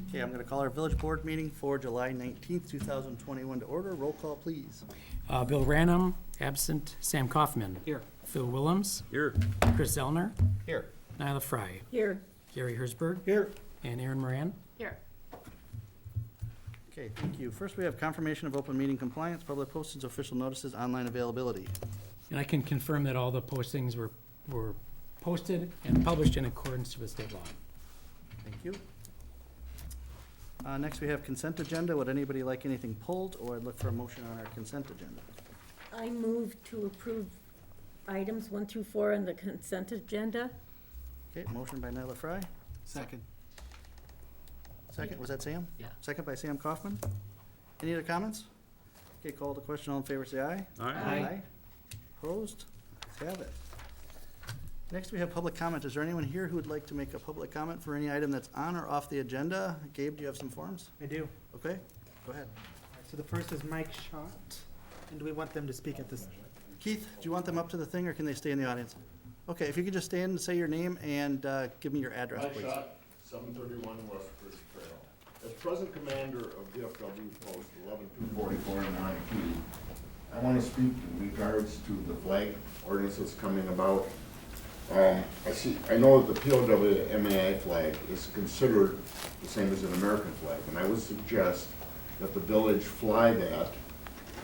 Okay, I'm going to call our village board meeting for July 19th, 2021 to order. Roll call, please. Bill Ranum, absent. Sam Kaufman. Here. Phil Willems. Here. Chris Zellner. Here. Nyla Fry. Here. Gary Hersberg. Here. And Aaron Moran. Here. Okay, thank you. First, we have confirmation of open meeting compliance, public postings, official notices, online availability. And I can confirm that all the postings were posted and published in accordance with state law. Thank you. Next, we have consent agenda. Would anybody like anything pulled, or I'd look for a motion on our consent agenda? I move to approve items 1 through 4 on the consent agenda. Okay, motion by Nyla Fry. Second. Second, was that Sam? Yeah. Second by Sam Kaufman. Any other comments? Okay, call the question. All in favor, say aye. Aye. Opposed? Let's have it. Next, we have public comment. Is there anyone here who would like to make a public comment for any item that's on or off the agenda? Gabe, do you have some forms? I do. Okay, go ahead. So the first is Mike Schott, and do we want them to speak at this? Keith, do you want them up to the thing, or can they stay in the audience? Okay, if you could just stand and say your name and give me your address, Mike please. Schott, 731 West Bridge Trail. As present commander of DFW Post 11244 in Waunakee, I want to speak in regards to the flag ordinance that's coming about. I know that the POW flag is considered the same as an American flag, and I would suggest that the village fly that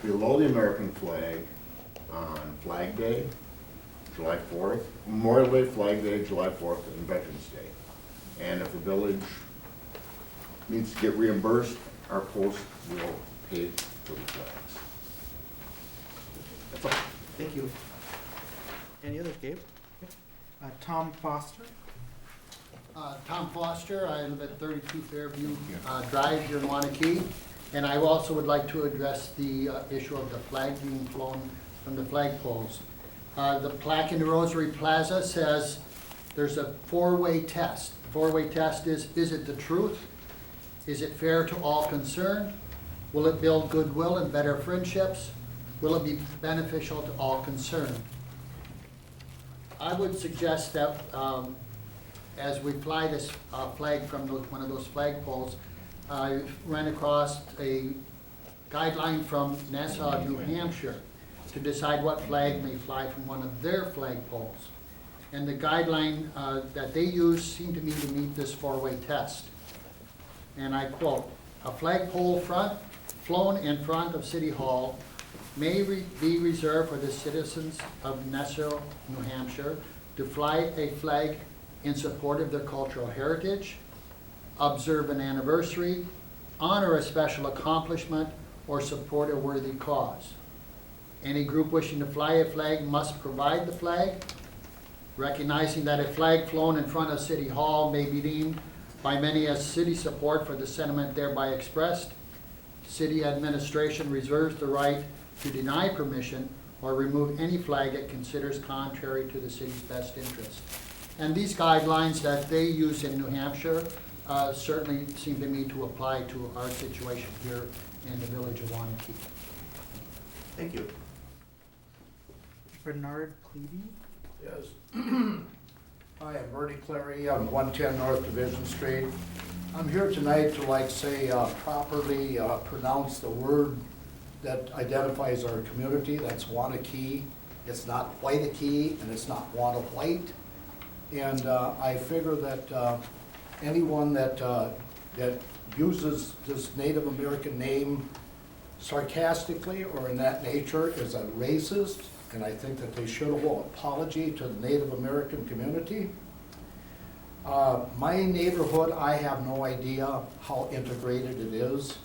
below the American flag on Flag Day, July 4th, Memorial Day, Flag Day, July 4th, and Veterans Day. And if the village needs to get reimbursed, our post will pay for the flags. That's all. Thank you. Any others, Gabe? Tom Foster. Tom Foster, I live at 32 Fairview Drive here in Waunakee, and I also would like to address the issue of the flag being flown from the flagpoles. The plaque in the Rosary Plaza says there's a four-way test. The four-way test is it the truth? Is it fair to all concerned? Will it build goodwill and better friendships? Will it be beneficial to all concerned? I would suggest that as we fly this flag from one of those flagpoles, I ran across a guideline from Nassau, New Hampshire, to decide what flag may fly from one of their flagpoles. And the guideline that they use seemed to me to meet this four-way test. And I quote, "A flagpole flown in front of City Hall may be reserved for the citizens of Nassau, New Hampshire, to fly a flag in support of their cultural heritage, observe an anniversary, honor a special accomplishment, or support a worthy cause. Any group wishing to fly a flag must provide the flag, recognizing that a flag flown in front of City Hall may be deemed by many as city support for the sentiment thereby expressed. City administration reserves the right to deny permission or remove any flag it considers contrary to the city's best interest." And these guidelines that they use in New Hampshire certainly seem to me to apply to our situation here in the village of Waunakee. Thank you. Bernard Clevey. Yes. Hi, I'm Bertie Clary. I'm 110 North Division Street. I'm here tonight to properly pronounce the word that identifies our community. That's Waunakee. It's not Waunakee and it's not White. And I figure that anyone that uses this Native American name sarcastically or in that nature is a racist, and I think that they should owe an apology to the Native American community. My neighborhood, I have no idea how integrated it is.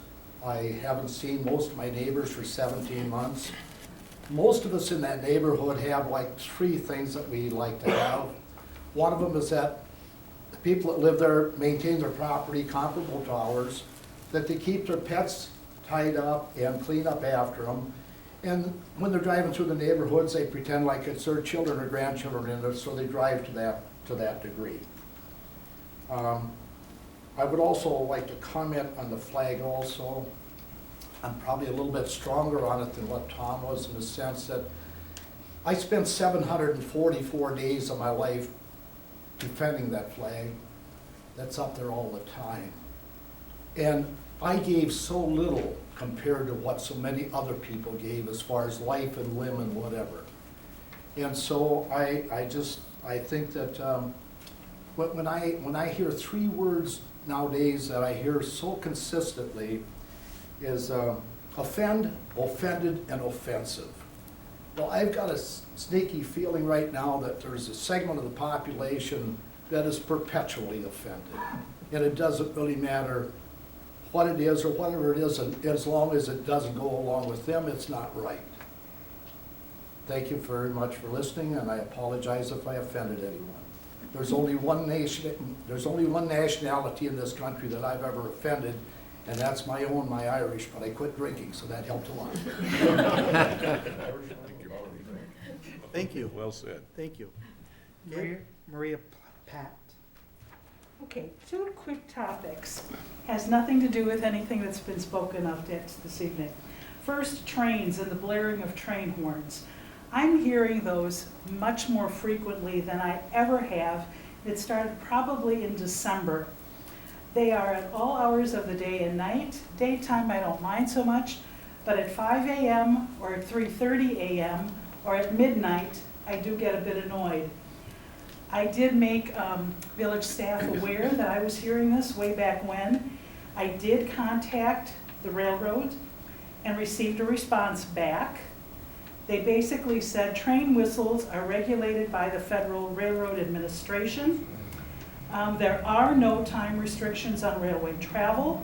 I haven't seen most of my neighbors for 17 months. Most of us in that neighborhood have like 3 things that we like to have. One of them is that the people that live there maintain their property comparable to ours, that they keep their pets tied up and clean up after them. And when they're driving through the neighborhoods, they pretend like it's their children or grandchildren in there, so they drive to that degree. I would also like to comment on the flag also. I'm probably a little bit stronger on it than what Tom was, in the sense that I spent 744 days of my life defending that flag. That's up there all the time. And I gave so little compared to what so many other people gave as far as life and limb and whatever. And so I think that when I hear three words nowadays that I hear so consistently is offend, offended, and offensive. Well, I've got a sneaky feeling right now that there's a segment of the population that is perpetually offended. And it doesn't really matter what it is or whatever it is, and as long as it doesn't go along with them, it's not right. Thank you very much for listening, and I apologize if I offended anyone. There's only one nationality in this country that I've ever offended, and that's my own, my Irish, but I quit drinking, so that helped a lot. Thank you. Well said. Thank you. Gabe? Maria Pat. Okay, two quick topics. Has nothing to do with anything that's been spoken of this evening. First, trains and the blaring of train horns. I'm hearing those much more frequently than I ever have. It started probably in December. They are at all hours of the day and night. Daytime I don't mind so much, but at 5 a.m. or at 3:30 a.m. or at midnight, I do get a bit annoyed. I did make village staff aware that I was hearing this way back when. I did contact the railroad and received a response back. They basically said train whistles are regulated by the Federal Railroad Administration. There are no time restrictions on railway travel,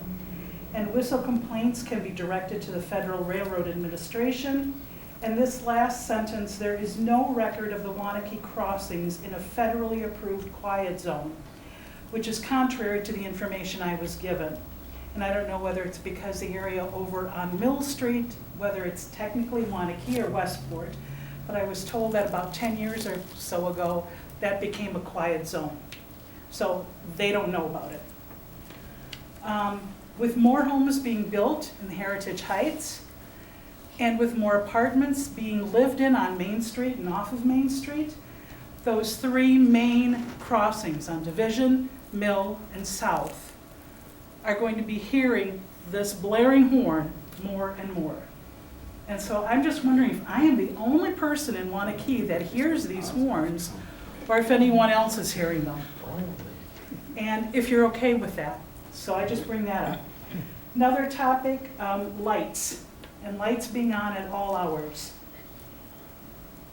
and whistle complaints can be directed to the Federal Railroad Administration. And this last sentence, there is no record of the Waunakee crossings in a federally approved quiet zone, which is contrary to the information I was given. And I don't know whether it's because the area over on Mill Street, whether it's technically Waunakee or Westport, but I was told that about 10 years or so ago, that became a quiet zone. So they don't know about it. With more homes being built in the Heritage Heights, and with more apartments being lived in on Main Street and off of Main Street, those three main crossings on Division, Mill, and South are going to be hearing this blaring horn more and more. And so I'm just wondering if I am the only person in Waunakee that hears these horns, or if anyone else is hearing them. And if you're okay with that. So I just bring that up. Another topic, lights. And lights being on at all hours.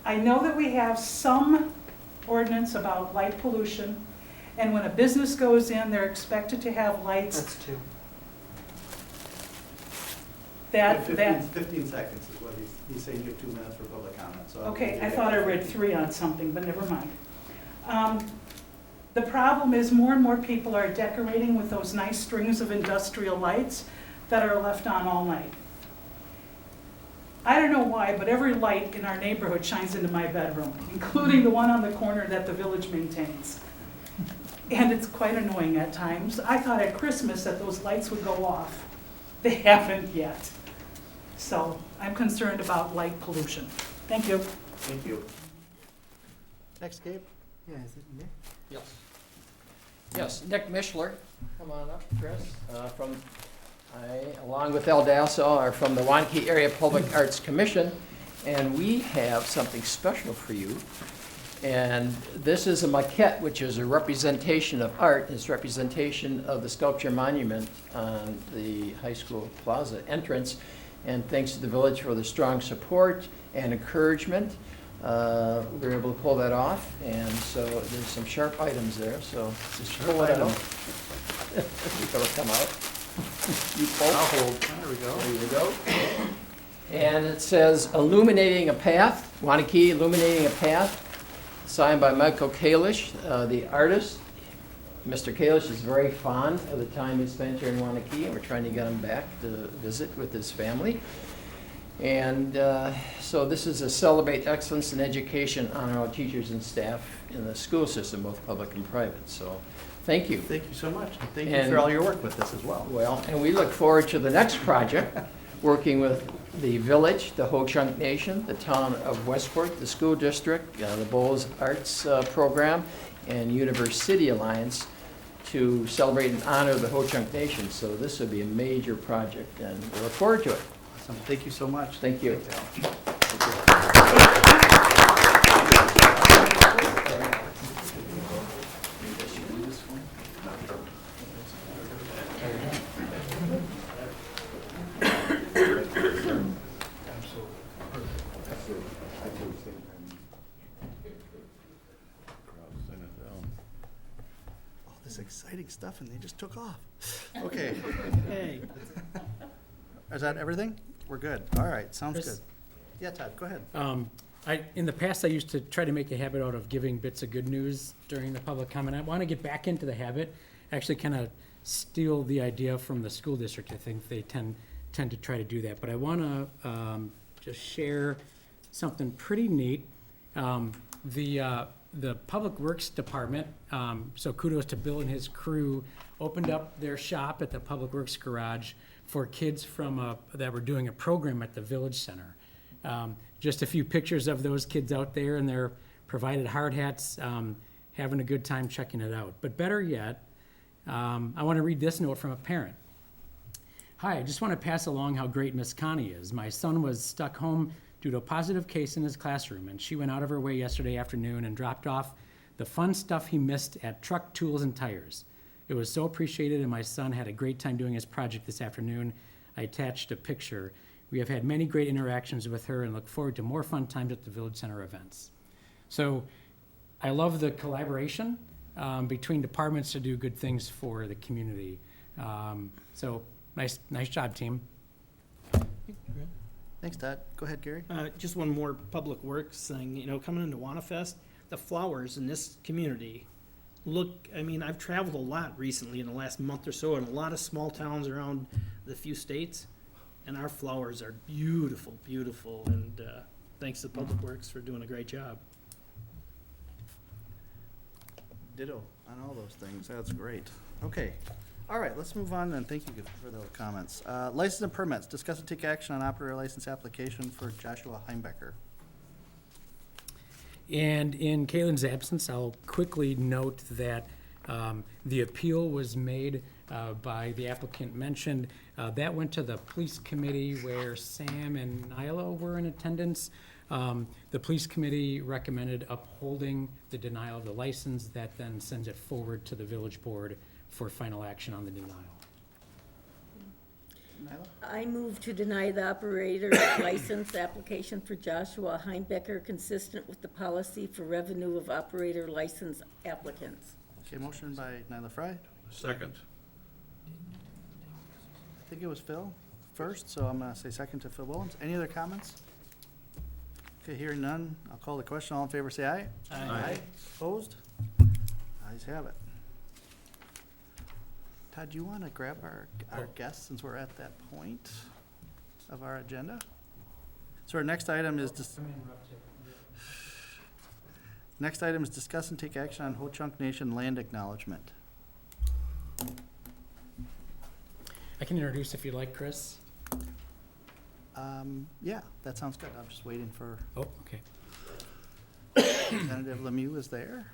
I know that we have some ordinance about light pollution, and when a business goes in, they're expected to have lights. That's two. 15 seconds is what he's saying, you have 2 minutes for public comment. So Okay, I thought I read 3 on something, but never mind. The problem is more and more people are decorating with those nice strings of industrial lights that are left on all night. I don't know why, but every light in our neighborhood shines into my bedroom, including the one on the corner that the village maintains. And it's quite annoying at times. I thought at Christmas that those lights would go off. They haven't yet. So I'm concerned about light pollution. Thank you. Thank you. Next, Gabe? Yeah, is it Nick? Yes. Yes, Nick Mishler, come on up, Chris, along with El Dasso, are from the Waunkee Area Public Arts Commission, and we have something special for you. And this is a maquette, which is a representation of art. It's representation of the sculpture monument on the high school plaza entrance. And thanks to the village for the strong support and encouragement, we were able to pull that off. And so there's some sharp items there, so just pull it out. You gotta come out. You pull. I'll hold. There we go. There you go. And it says, illuminating a path, Waunakee illuminating a path, signed by Michael Kalish, the artist. Mr. Kalish is very fond of the time he spent here in Waunakee, and we're trying to get him back to visit with his family. And so this is a celebrate excellence in education, honor all teachers and staff in the school system, both public and private. So thank you. Thank you so much. Thank you for all your work with this as well. Well, and we look forward to the next project, working with the village, the Ho-Chunk Nation, the town of Westport, the school district, the Bowles Arts Program, and Universe City Alliance to celebrate and honor the Ho-Chunk Nation. So this would be a major project, and we look forward to it. Awesome. Thank you so much. Thank you. All this exciting stuff, and they just took off. Okay. Hey, Is that everything? We're good. All right, sounds Chris? good. Yeah, Todd, go ahead. In the past, I used to try to make a habit out of giving bits of good news during the public comment. I want to get back into the habit, actually kind of steal the idea from the school district. I think they tend to try to do that. But I want to just share something pretty neat. The Public Works Department, so kudos to Bill and his crew, opened up their shop at the Public Works Garage for kids that were doing a program at the Village Center. Just a few pictures of those kids out there and their provided hard hats, having a good time checking it out. But better yet, I want to read this note from a parent. Hi, I just want to pass along how great Miss Connie is. My son was stuck home due to a positive case in his classroom, and she went out of her way yesterday afternoon and dropped off the fun stuff he missed at Truck, Tools, and Tires. It was so appreciated, and my son had a great time doing his project this afternoon. I attached a picture. We have had many great interactions with her and look forward to more fun times at the Village Center events. So I love the collaboration between departments to do good things for the community. So nice job, team. Thanks, Todd. Go ahead, Gary. Just one more public works thing, coming into Wanafest, the flowers in this community I've traveled a lot recently in the last month or so in a lot of small towns around the few states, and our flowers are beautiful, beautiful, and thanks to Public Works for doing a great job. Ditto on all those things. That's great. Okay. All right, let's move on then. Thank you for those comments. License and permits. Discuss and take action on operator license application for Joshua Heimbecker. And in Kaylin's absence, I'll quickly note that the appeal was made by the applicant mentioned. That went to the police committee where Sam and Nyla were in attendance. The police committee recommended upholding the denial of the license. That then sends it forward to the village board for final action on the denial. Nyla? I move to deny the operator license application for Joshua Heimbecker, consistent with the policy for revenue of operator license applicants. Okay, motion by Nyla Fry. Second. I think it was Phil first, so I'm gonna say second to Phil Williams. Any other comments? Okay, hearing none, I'll call the question. All in favor, say aye. Aye. Opposed? Ayes have it. Todd, do you want to grab our guests since we're at that point of our agenda? So our next item is discuss and take action on Ho-Chunk Nation land acknowledgement. I can introduce if you'd like, Chris. Yeah, that sounds good. I'm just waiting for Oh, okay. Representative Lemieux is there.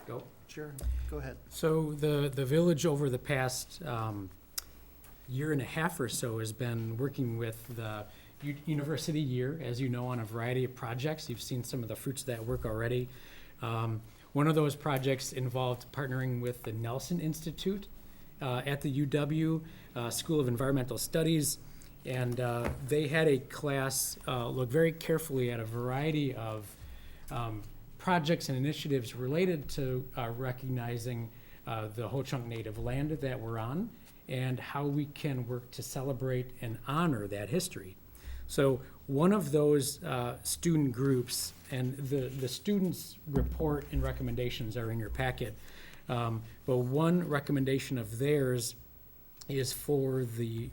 Go. Sure, go ahead. So the village over the past year and a half or so has been working with the University Year, as you know, on a variety of projects. You've seen some of the fruits of that work already. One of those projects involved partnering with the Nelson Institute at the UW School of Environmental Studies, and they had a class look very carefully at a variety of projects and initiatives related to recognizing the Ho-Chunk Native land that we're on and how we can work to celebrate and honor that history. So one of those student groups, and the students' report and recommendations are in your packet, but one recommendation of theirs is for the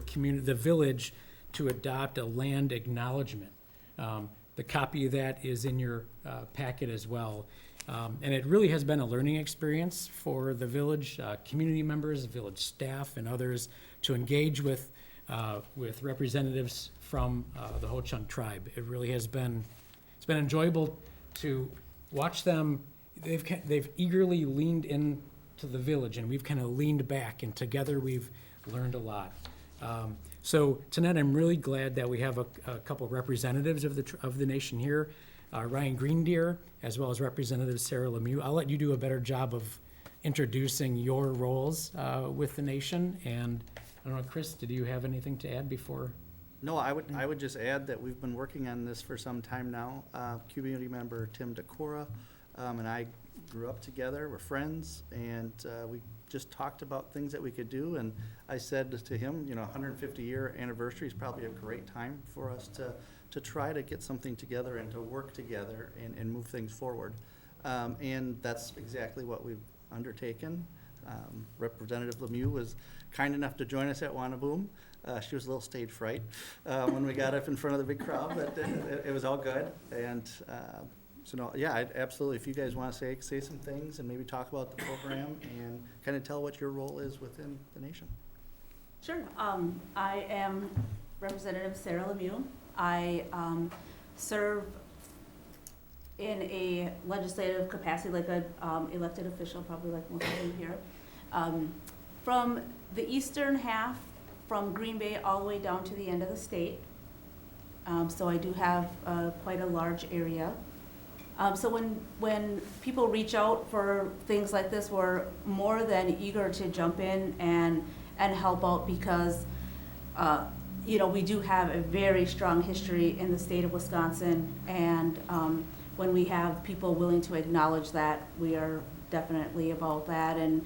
community, the village, to adopt a land acknowledgement. The copy of that is in your packet as well. And it really has been a learning experience for the village, community members, village staff, and others to engage with with representatives from the Ho-Chunk tribe. It really has been, it's been enjoyable to watch them. They've eagerly leaned into the village, and we've kind of leaned back, and together we've learned a lot. So tonight, I'm really glad that we have a couple representatives of the nation here, Ryan Greendeer, as well as Representative Sarah Lemieux. I'll let you do a better job of introducing your roles with the nation. And I don't know, Chris, did you have anything to add before? No, I would just add that we've been working on this for some time now. Community member Tim DeCora and I grew up together, we're friends, and we just talked about things that we could do. And I said to him, 150-year anniversary is probably a great time for us to try to get something together and to work together and move things forward. And that's exactly what we've undertaken. Representative Lemieux was kind enough to join us at Wannaboom. She was a little stage fright when we got up in front of the big crowd, but it was all good. And so no, yeah, absolutely. If you guys want to say some things and maybe talk about the program and kind of tell what your role is within the nation. Sure. I am Representative Sarah Lemieux. I serve in a legislative capacity, like a elected official, probably like most of you here, from the eastern half, from Green Bay all the way down to the end of the state. So I do have quite a large area. So when people reach out for things like this, we're more than eager to jump in and help out because we do have a very strong history in the state of Wisconsin, and when we have people willing to acknowledge that, we are definitely about that. And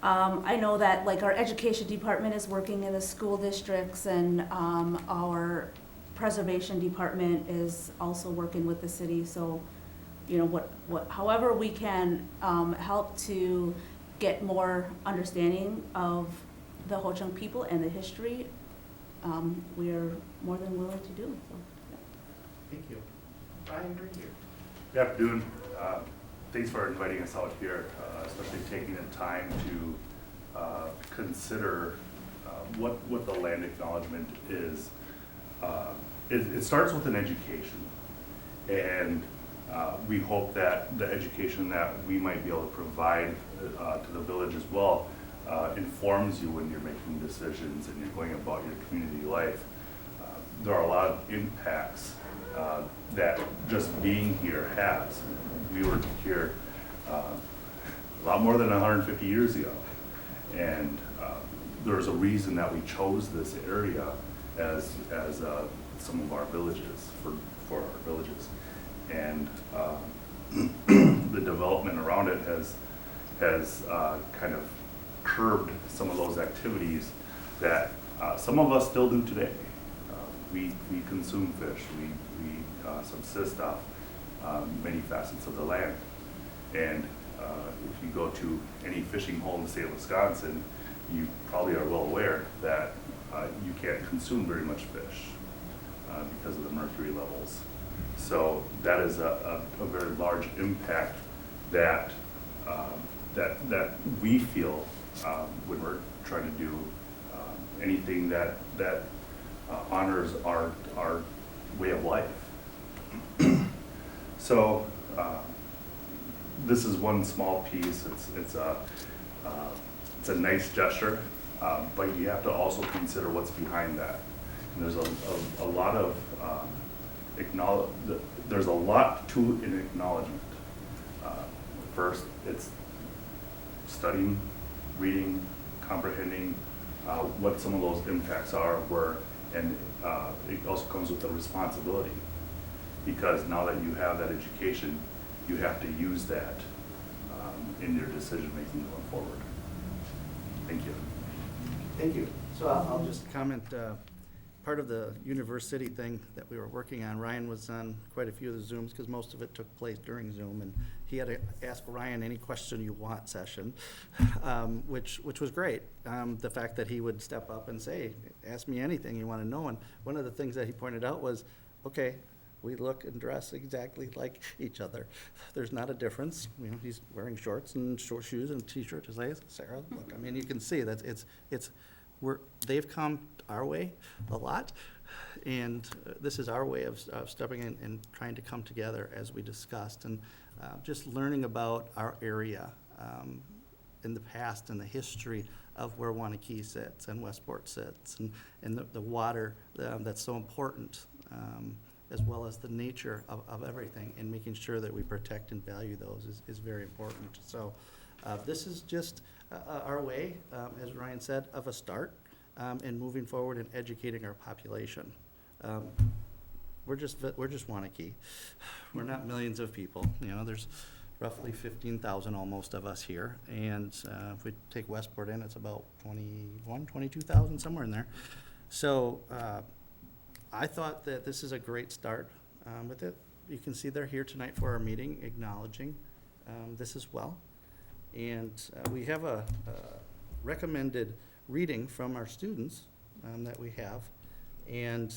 I know that like our education department is working in the school districts, and our preservation department is also working with the city. So, however we can help to get more understanding of the Ho-Chunk people and the history, we are more than willing to do. So, yeah. Thank you. Ryan Greendeer. Good afternoon. Thanks for inviting us out here, especially taking the time to consider what the land acknowledgement is. It starts with an education, and we hope that the education that we might be able to provide to the village as well informs you when you're making decisions and you're going about your community life. There are a lot of impacts that just being here has. We were here a lot more than 150 years ago, and there's a reason that we chose this area as some of our villages, for our villages. And the development around it has kind of curbed some of those activities that some of us still do today. We consume fish, we subsist off many facets of the land. And if you go to any fishing hole in the state of Wisconsin, you probably are well aware that you can't consume very much fish because of the mercury levels. So that is a very large impact that that we feel when we're trying to do anything that honors our way of life. So this is one small piece. It's a nice gesture, but you have to also consider what's behind that. And there's a lot of there's a lot to an acknowledgement. First, it's studying, reading, comprehending what some of those impacts are, and it also comes with a responsibility, because now that you have that education, you have to use that in your decision making going forward. Thank you. Thank you. So I'll just comment, part of the university thing that we were working on, Ryan was on quite a few of the Zooms because most of it took place during Zoom, and he had to ask Ryan any question you want session, which was great. The fact that he would step up and say, ask me anything you want to know. And one of the things that he pointed out was, okay, we look and dress exactly like each other. There's not a difference. He's wearing shorts and short shoes and t-shirt. Just like Sarah, look, I mean, you can see that it's they've come our way a lot, and this is our way of stepping in and trying to come together as we discussed, and just learning about our area in the past and the history of where Waunakee sits and Westport sits, and the water that's so important, as well as the nature of everything, and making sure that we protect and value those is very important. So this is just our way, as Ryan said, of a start in moving forward and educating our population. We're just Waunakee. We're not millions of people. There's roughly 15,000 almost of us here, and if we take Westport in, it's about 22,000, somewhere in there. So I thought that this is a great start with it. You can see they're here tonight for our meeting, acknowledging this as well. And we have a recommended reading from our students that we have. And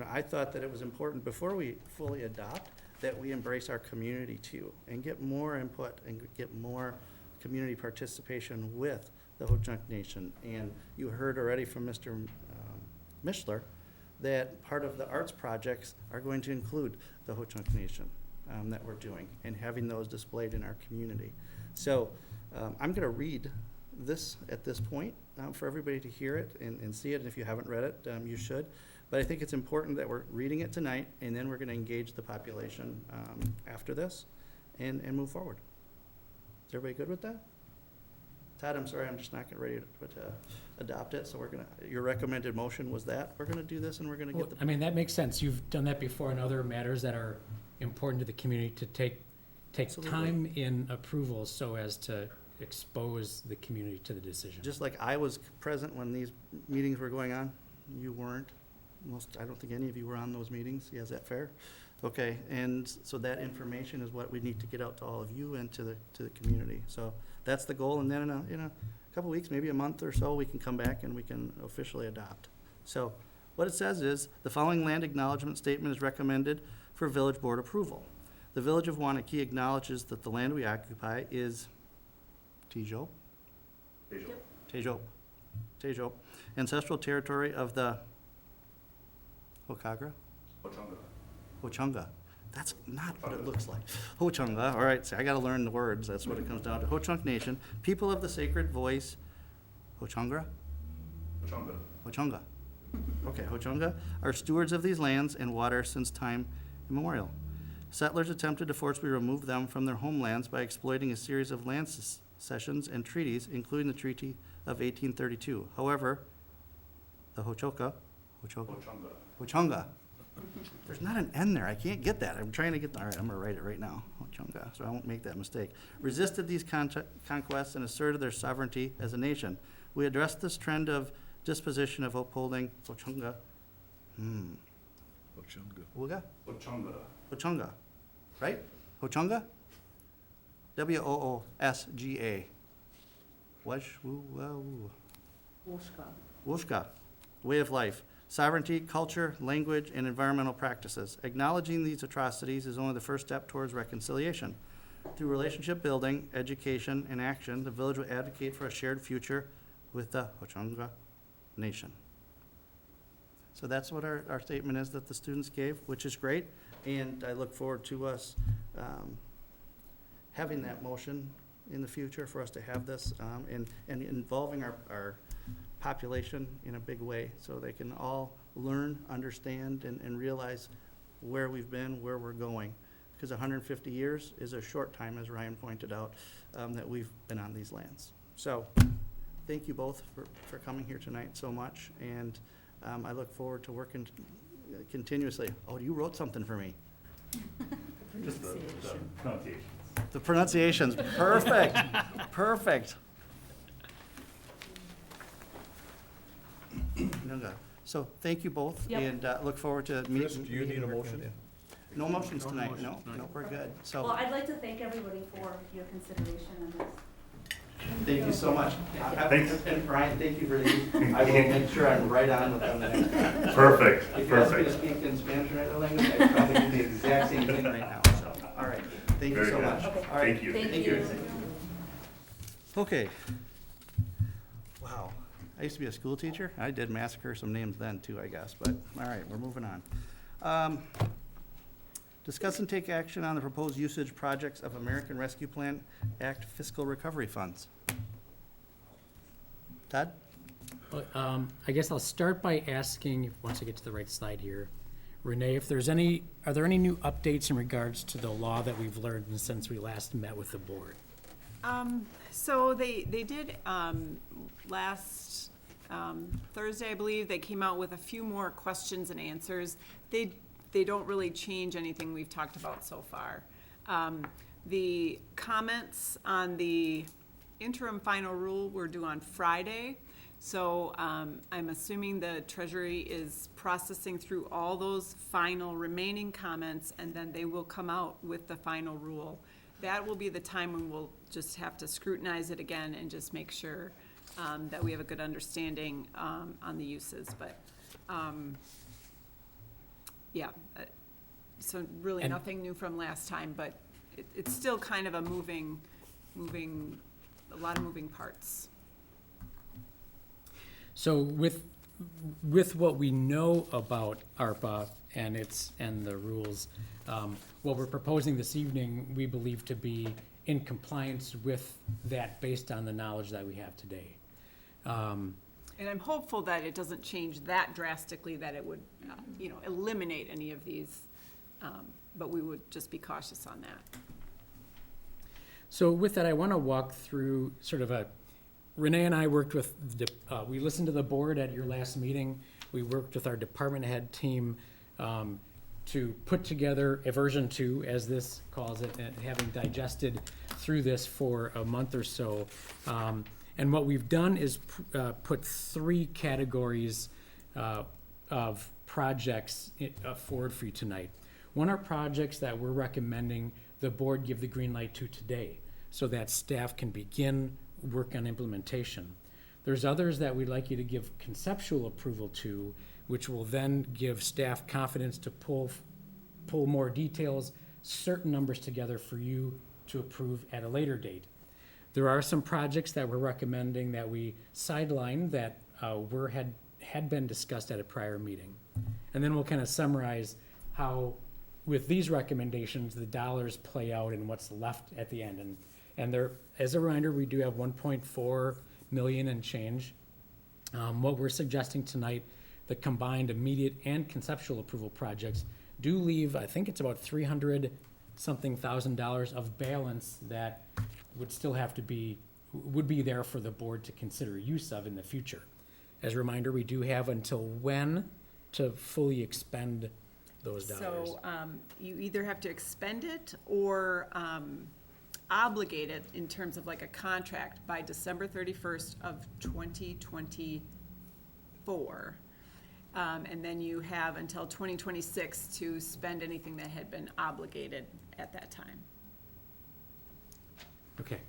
I thought that it was important before we fully adopt that we embrace our community too, and get more input and get more community participation with the Ho-Chunk Nation. And you heard already from Mr. Mishler that part of the arts projects are going to include the Ho-Chunk Nation that we're doing, and having those displayed in our community. So I'm gonna read this at this point for everybody to hear it and see it, and if you haven't read it, you should. But I think it's important that we're reading it tonight, and then we're gonna engage the population after this and move forward. Is everybody good with that? Todd, I'm sorry, I'm just not ready to adopt it, so your recommended motion was that. We're gonna do this, and we're gonna get the. I mean, that makes sense. You've done that before in other matters that are important to the community, to take Absolutely. time in approvals so as to expose the community to the decision. Just like I was present when these meetings were going on, you weren't. I don't think any of you were on those meetings. Yeah, is that fair? Okay, and so that information is what we need to get out to all of you and to the community. So that's the goal, and then in a couple weeks, maybe a month or so, we can come back and we can officially adopt. So what it says is, the following land acknowledgement statement is recommended for village board approval. The village of Waunakee acknowledges that the land we occupy is Tejo, ancestral territory of the Ho-Chunga. That's not what it looks like. Ho-Chunga, all right, see, I gotta learn the words, that's what it comes down to. Ho-Chunk Nation, people of the sacred voice, Ho-Chunga? Ho-Chunga. Okay, Ho-Chunga are stewards of these lands and water since time immemorial. Settlers attempted to forcibly remove them from their homelands by exploiting a series of land cessions and treaties, including the Treaty of 1832. However, the Ho-Chunga, there's not an N there, I can't get that, I'm trying to get, all right, I'm gonna write it right now, Ho-Chunga, so I won't make that mistake. Resisted these conquests and asserted their sovereignty as a nation. We addressed this trend of disposition of upholding Ho-Chunga. Ho-Chunga, right? Ho-Chunga? Woosga. Woosga, way of life. Sovereignty, culture, language, and environmental practices. Acknowledging these atrocities is only the first step towards reconciliation. Through relationship building, education, and action, the village will advocate for a shared future with the Ho-Chunga Nation. So that's what our statement is that the students gave, which is great, and I look forward to us having that motion in the future for us to have this, and involving our population in a big way, so they can all learn, understand, and realize where we've been, where we're going. Because 150 years is a short time, as Ryan pointed out, that we've been on these lands. So, thank you both for coming here tonight so much, and I look forward to working continuously. Oh, you wrote something for me. Just the pronunciations. The pronunciations, perfect, perfect. So, thank you both, Yep. and look forward to meeting. Chris, do you need a motion? No motions tonight, no, we're good. Well, So, I'd like to thank everybody for your consideration on this. thank you so much. Thanks. And Brian, thank you for these. I will make sure I'm right on with them the next time. Perfect, If you ask me to perfect. speak in Spanish or another language, I probably do the exact same thing right now, so, all right. Thank you Very so good. much. Okay. All right. Thank you. Thank you. Okay. Wow. I I used to be a school teacher. I did massacre some names then too, I guess, but, all right, we're moving on. Discuss and take action on the proposed usage projects of American Rescue Plan Act fiscal recovery funds. Todd? Well, I guess I'll start by asking, once I get to the right slide here, Renee, if there's are there any new updates in regards to the law that we've learned since we last met with the board? So they did, last Thursday, I believe, they came out with a few more questions and answers. They don't really change anything we've talked about so far. The comments on the interim final rule were due on Friday. So I'm assuming the Treasury is processing through all those final remaining comments, and then they will come out with the final rule. That will be the time when we'll just have to scrutinize it again and just make sure that we have a good understanding on the uses. But yeah, so really nothing new from last time, but it's still kind of a a lot of moving parts. So with what we know about ARPA and the rules, what we're proposing this evening, we believe to be in compliance with that based on the knowledge that we have today. And I'm hopeful that it doesn't change that drastically, that it would, eliminate any of these, but we would just be cautious on that. So with that, I want to walk through sort of Renee and I worked with, we listened to the board at your last meeting. We worked with our department head team to put together a version 2, as this calls it, and having digested through this for a month or so. And what we've done is put 3 categories of projects forward for you tonight. One are projects that we're recommending the board give the green light to today, so that staff can begin work on implementation. There's others that we'd like you to give conceptual approval to, which will then give staff confidence to pull more details, certain numbers together for you to approve at a later date. There are some projects that we're recommending that we sideline that had been discussed at a prior meeting. And then we'll kind of summarize how, with these recommendations, the dollars play out and what's left at the end. And there, as a reminder, we do have 1.4 million and change. What we're suggesting tonight, the combined immediate and conceptual approval projects do leave, I think it's about $300-something thousand of balance that would still have to would be there for the board to consider use of in the future. As a reminder, we do have until when to fully expend those dollars. So you either have to expend it or obligate it in terms of like a contract by December 31st of 2024. And then you have until 2026 to spend anything that had been obligated at that time. Okay.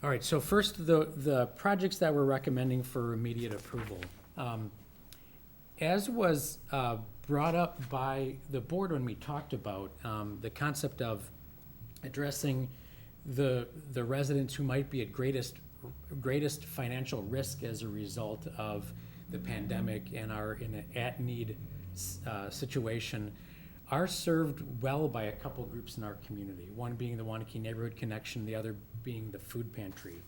All right, so first, the projects that we're recommending for immediate approval. As was brought up by the board when we talked about the concept of addressing the residents who might be at greatest financial risk as a result of the pandemic and are in an at-need situation, are served well by a couple groups in our community, one being the Waunakee Neighborhood Connection, the other being the Food Pantry.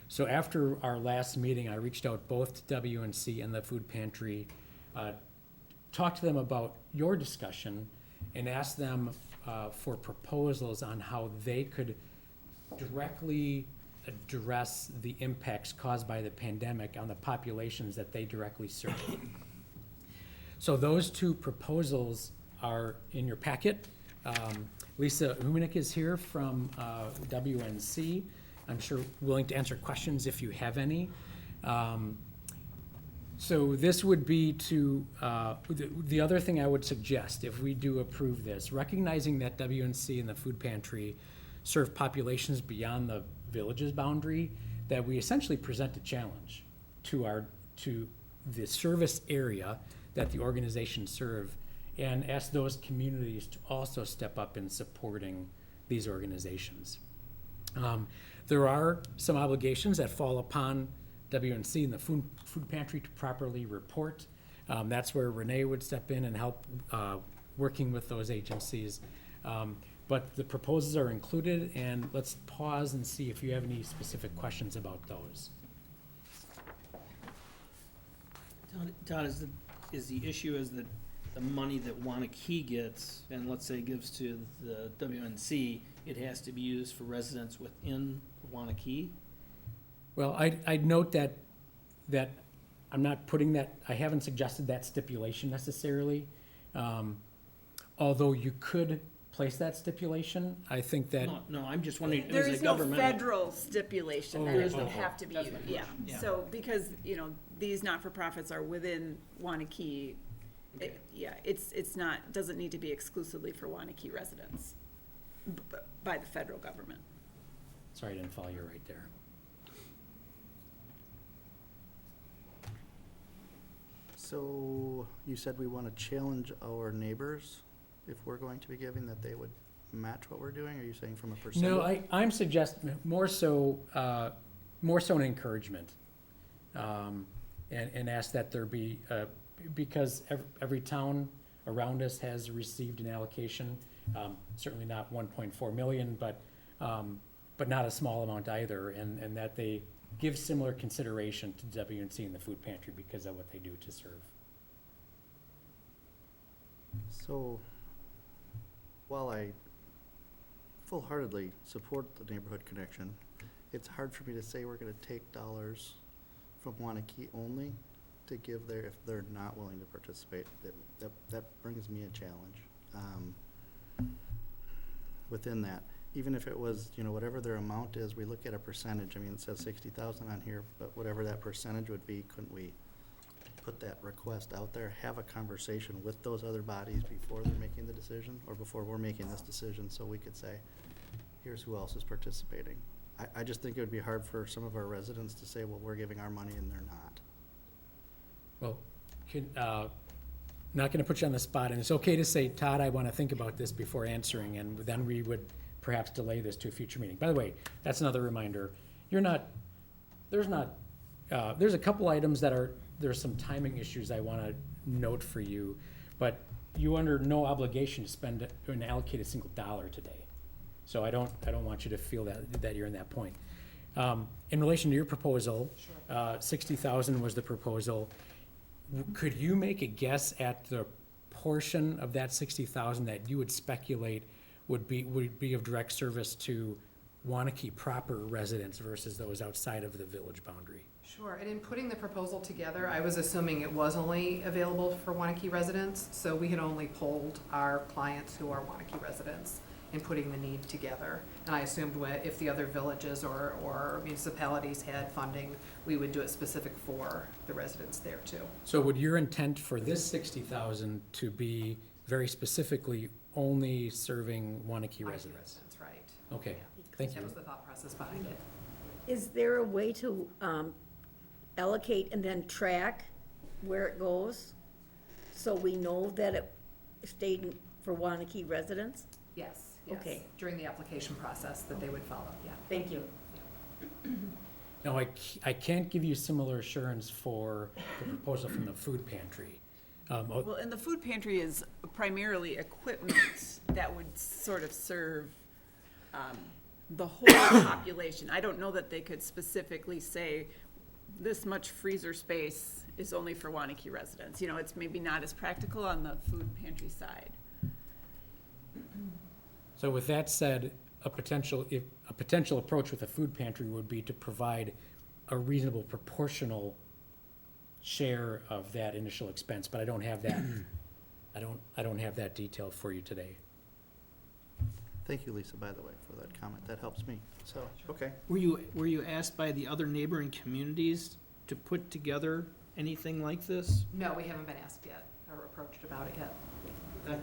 So after our last meeting, I reached out both to WNC and the Food Pantry, talked to them about your discussion, and asked them for proposals on how they could directly address the impacts caused by the pandemic on the populations that they directly serve. So those 2 proposals are in your packet. Lisa Humanik is here from WNC. I'm sure willing to answer questions if you have any. So this would be to, the other thing I would suggest if we do approve this, recognizing that WNC and the Food Pantry serve populations beyond the village's boundary, that we essentially present a challenge to the service area that the organizations serve, and ask those communities to also step up in supporting these organizations. There are some obligations that fall upon WNC and the food pantry to properly report. That's where Renee would step in and help working with those agencies. But the proposals are included, and let's pause and see if you have any specific questions about those. Todd, is the issue is that the money that Waunakee gets, and let's say gives to the WNC, it has to be used for residents within Waunakee? Well, I'd note that I'm not putting that, I haven't suggested that stipulation necessarily. Although you could place that stipulation, I think that, No, I'm just wondering, There is is it no governmental? federal stipulation that Oh, it would oh, have to be, that's my yeah. question. So, because, these not-for-profits are within Waunakee, Okay. it's not, doesn't need to be exclusively for Waunakee residents by the federal government. sorry, I didn't follow you right there. So you said we want to challenge our neighbors if we're going to be giving, that they would match what we're doing? Are you saying from a percentage? No, I'm suggesting more so an encouragement. And ask that there be, because every town around us has received an allocation, certainly not 1.4 million, but not a small amount either, and that they give similar consideration to WNC and the food pantry because of what they do to serve. So, while I full-heartedly support the neighborhood connection, it's hard for me to say we're gonna take dollars from Waunakee only to give there if they're not willing to participate. That brings me a challenge. Within that, even if it was, whatever their amount is, we look at a percentage. I mean, it says 60,000 on here, but whatever that percentage would be, couldn't we put that request out there, have a conversation with those other bodies before they're making the decision, or before we're making this decision, so we could say, here's who else is participating. I just think it would be hard for some of our residents to say, well, we're giving our money and they're not. Well, not gonna put you on the spot, and it's okay to say, Todd, I wanna think about this before answering, and then we would perhaps delay this to a future meeting. By the way, that's another reminder, there's a couple items there's some timing issues I wanna note for you, but you under no obligation to spend and allocate a single dollar today. So I don't want you to feel that you're in that point. In relation to your proposal, 60,000 was the proposal. Could you make a guess at the portion of that 60,000 that you would speculate would be of direct service to Waunakee proper residents versus those outside of the village boundary? Sure, and in putting the proposal together, I was assuming it was only available for Waunakee residents, so we had only polled our clients who are Waunakee residents in putting the need together. And I assumed if the other villages or municipalities had funding, we would do it specific for the residents there too. So would your intent for this 60,000 to be very specifically only serving Waunakee residents? Right. Okay, Yeah. thank That you. was the thought process behind it. Is there a way to allocate and then track where it goes? So we know that it stayed for Waunakee residents? Yes, Okay. during the application process that they would follow, yeah. Thank you. No, I can't give you similar assurance for the proposal from the food pantry. Well, and the food pantry is primarily equipment that would sort of serve the whole population. I don't know that they could specifically say this much freezer space is only for Waunakee residents. It's maybe not as practical on the food pantry side. So with that said, a potential approach with a food pantry would be to provide a reasonable proportional share of that initial expense, but I don't have that. I don't have that detail for you today. Thank you, Lisa, by the way, for that comment. That helps me. So, okay. Were you asked by the other neighboring communities to put together anything like this? No, we haven't been asked yet or approached about it yet.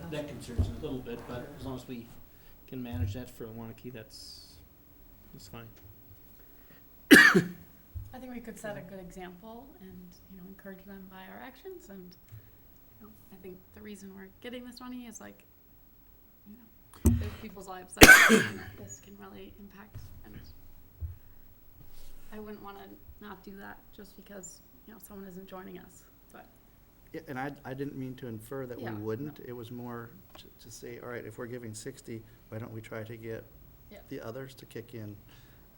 That concerns me a little bit, but as long as we can manage that for Waunakee, that's fine. I think we could set a good example and, encourage them by our actions, and, I think the reason we're getting this money is there's people's lives that this can really impact, and I wouldn't wanna not do that just because, you know, someone isn't joining us, but. Yeah, and I didn't mean to infer that we Yeah, wouldn't. It was more to say, all right, if we're giving 60, why don't we try to get Yeah. the others to kick in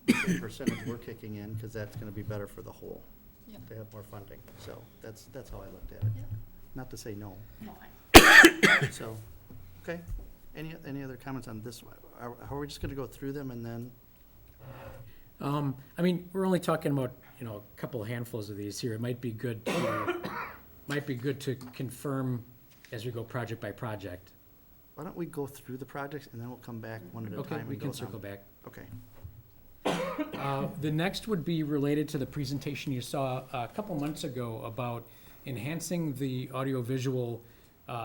the same percentage we're kicking in, because that's gonna be better for the whole, Yeah. to have more funding. So that's how I looked at it. Yeah. Not to say no. No, So, okay. Any other comments on this one? Are we just gonna go through them and then? I mean, we're only talking about, you know, a couple handfuls of these here. It might be good to confirm as we go project by project. Why don't we go through the projects and then we'll come back one at a Okay, time we and can go down? circle back. Okay. The next would be related to the presentation you saw a couple months ago about enhancing the audiovisual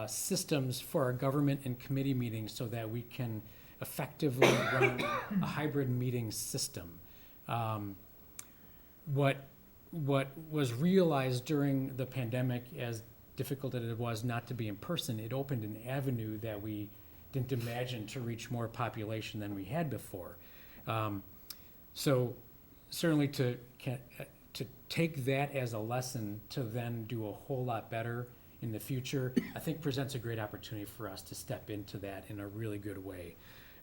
systems for our government and committee meetings so that we can effectively run a hybrid meeting system. What was realized during the pandemic, as difficult as it was not to be in person, it opened an avenue that we didn't imagine to reach more population than we had before. So certainly to take that as a lesson to then do a whole lot better in the future, I think presents a great opportunity for us to step into that in a really good way.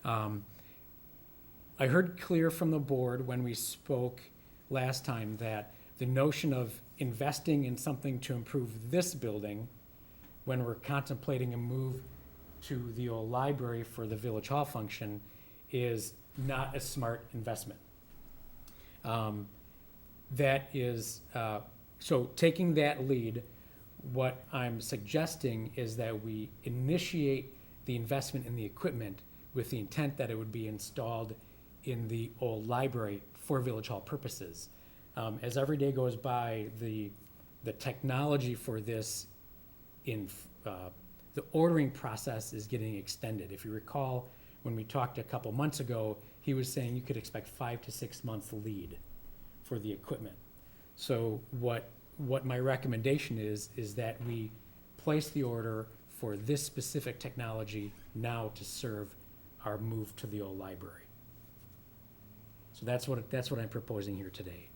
I heard clear from the board when we spoke last time that the notion of investing in something to improve this building when we're contemplating a move to the old library for the village hall function is not a smart investment. That is, so taking that lead, what I'm suggesting is that we initiate the investment in the equipment with the intent that it would be installed in the old library for village hall purposes. As every day goes by, the technology for this the ordering process is getting extended. If you recall, when we talked a couple months ago, he was saying you could expect 5 to 6 months lead for the equipment. So what my recommendation is that we place the order for this specific technology now to serve our move to the old library. So that's what I'm proposing here today.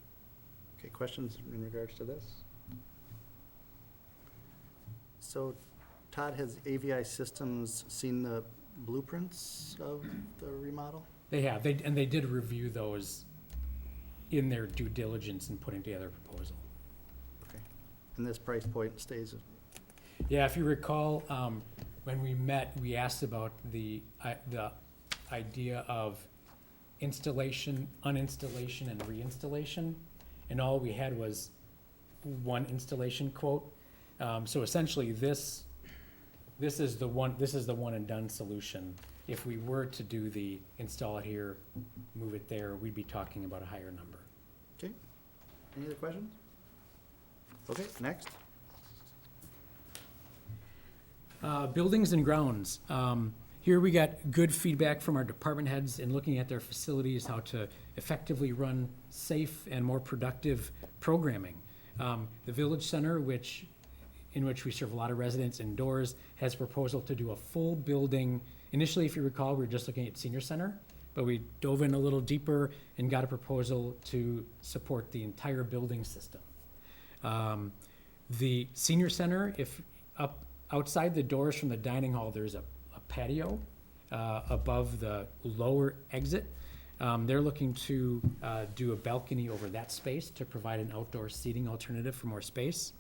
Okay, questions in regards to this? So Todd, has AVI Systems seen the blueprints of the remodel? They have, they did review those in their due diligence in putting together a proposal. Okay. And this price point stays? Yeah, if you recall, when we met, we asked about the idea of installation, uninstallation, and reinstallation, and all we had was one installation quote. So essentially, this is the one and done solution. If we were to do the install it here, move it there, we'd be talking about a higher number. Okay. Any other questions? Okay, next. Buildings and grounds. Here we got good feedback from our department heads in looking at their facilities, how to effectively run safe and more productive programming. The Village Center, in which we serve a lot of residents indoors, has a proposal to do a full building. Initially, if you recall, we were just looking at Senior Center, but we dove in a little deeper and got a proposal to support the entire building system. The Senior Center, if outside the doors from the dining hall, there's a patio above the lower exit. They're looking to do a balcony over that space to provide an outdoor seating alternative for more space.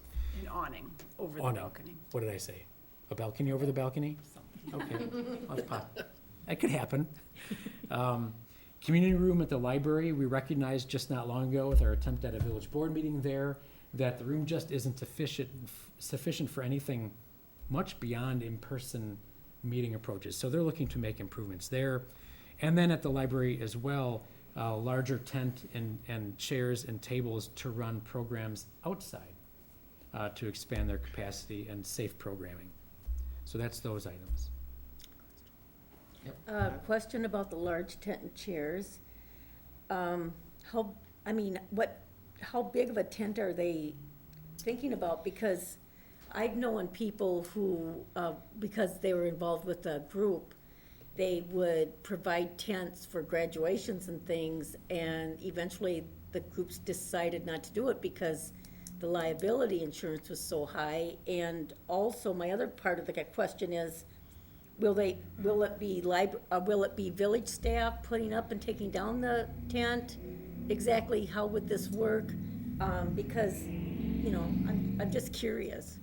An awning over the Awning. balcony. What did I say? A balcony over the balcony? Okay. That could happen. Community room at the library, we recognized just not long ago with our attempt at a village board meeting there that the room just isn't sufficient for anything much beyond in-person meeting approaches. So they're looking to make improvements there. And then at the library as well, a larger tent and chairs and tables to run programs outside to expand their capacity and safe programming. So that's those items. Question about the large tent and chairs. How big of a tent are they thinking about? Because I've known people who, because they were involved with a group, they would provide tents for graduations and things, and eventually the groups decided not to do it because the liability insurance was so high. And also, my other part of the question is, will it be village staff putting up and taking down the tent? Exactly how would this work? Because, you know, I'm just curious.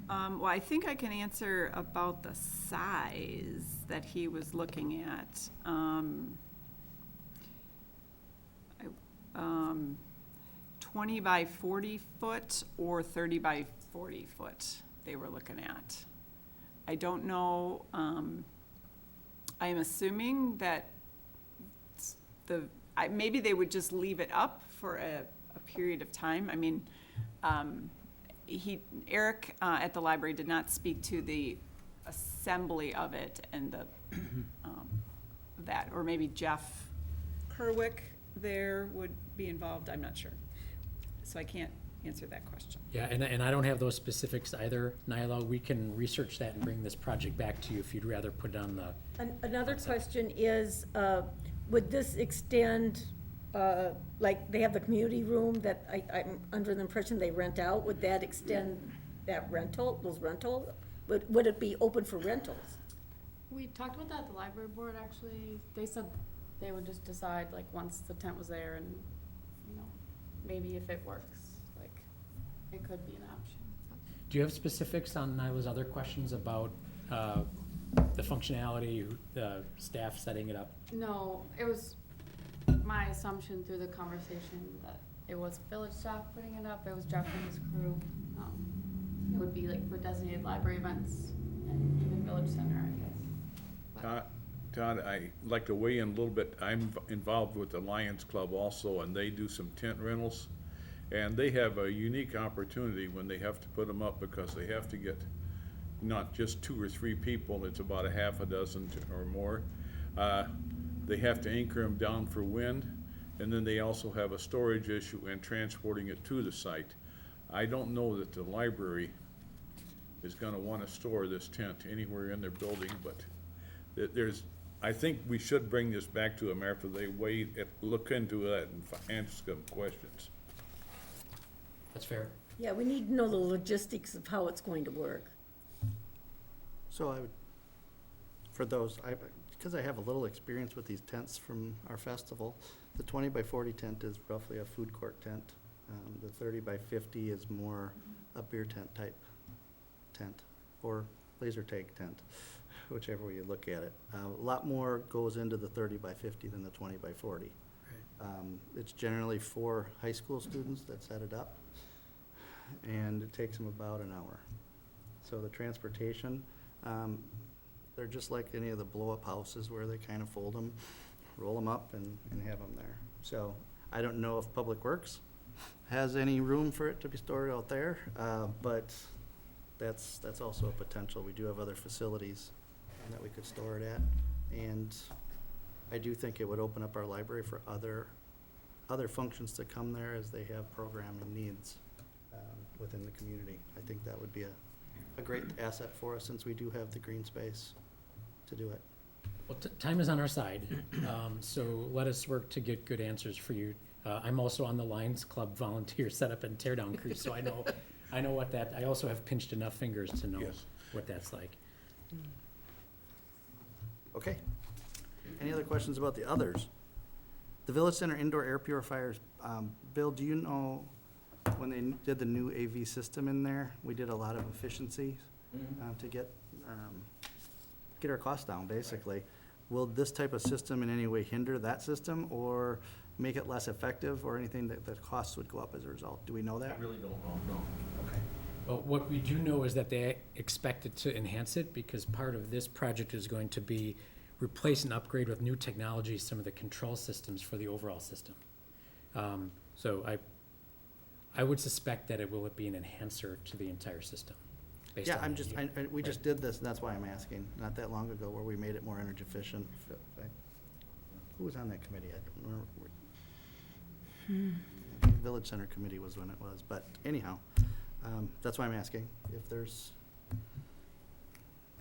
Well, I think I can answer about the size that he was looking at. 20 by 40 foot or 30 by 40 foot they were looking at. I don't know, I am assuming that maybe they would just leave it up for a period of time. I mean, Eric at the library did not speak to the assembly of it and the that, or maybe Jeff Kerwick there would be involved. I'm not sure, so I can't answer that question. Yeah, and I don't have those specifics either, Nyla. We can research that and bring this project back to you if you'd rather put it on the. Another question is, would this extend, like they have the community room that I'm under the impression they rent out, would that extend that rental, those rentals? Would it be open for rentals? We talked about that at the library board, actually. They said they would just decide, like, once the tent was there and, you know, maybe if it works, like, it could be an option. Do you have specifics on Nyla's other questions about the functionality, the staff setting it up? No, it was my assumption through the conversation that it was village staff putting it up. It was Jeff and his crew. It would be like for designated library events and even village center, I guess. Todd, I'd like to weigh in a little bit. I'm involved with the Lions Club also, and they do some tent rentals. And they have a unique opportunity when they have to put them up because they have to get not just 2 or 3 people, it's about a half a dozen or more. They have to anchor them down for wind, and then they also have a storage issue and transporting it to the site. I don't know that the library is gonna wanna store this tent anywhere in their building, but I think we should bring this back to them after they look into that and answer some questions. That's fair. Yeah, we need to know the logistics of how it's going to work. So I would, for those, because I have a little experience with these tents from our festival, the 20 by 40 tent is roughly a food court tent. The 30 by 50 is more a beer tent type tent, or laser tag tent, whichever way you look at it. A lot more goes into the 30 by 50 than the 20 by 40. It's generally 4 high school students that set it up, and it takes them about an hour. So the transportation, they're just like any of the blow-up houses where they kind of fold them, roll them up, and have them there. So I don't know if Public Works has any room for it to be stored out there, but that's also a potential. We do have other facilities that we could store it at, and I do think it would open up our library for other functions to come there as they have programming needs within the community. I think that would be a great asset for us since we do have the green space to do it. Well, time is on our side, so let us work to get good answers for you. I'm also on the Lions Club volunteer setup and teardown crew, so I know what that. I also have pinched enough fingers to know what that's like. Okay. Any other questions about the others? The Village Center indoor air purifiers. Bill, do you know when they did the new AV system in there, we did a lot of efficiency to get our costs down, basically. Will this type of system in any way hinder that system or make it less effective or anything that the costs would go up as a result? Do we know that? I really don't know, no. Okay. Well, what we do know is that they expect it to enhance it because part of this project is going to be replace and upgrade with new technology some of the control systems for the overall system. So I would suspect that it will be an enhancer to the entire system. Yeah, we just did this, and that's why I'm asking, not that long ago, where we made it more energy efficient. Who was on that committee? I don't remember. Village Center Committee was when it was, but anyhow, that's why I'm asking if there's.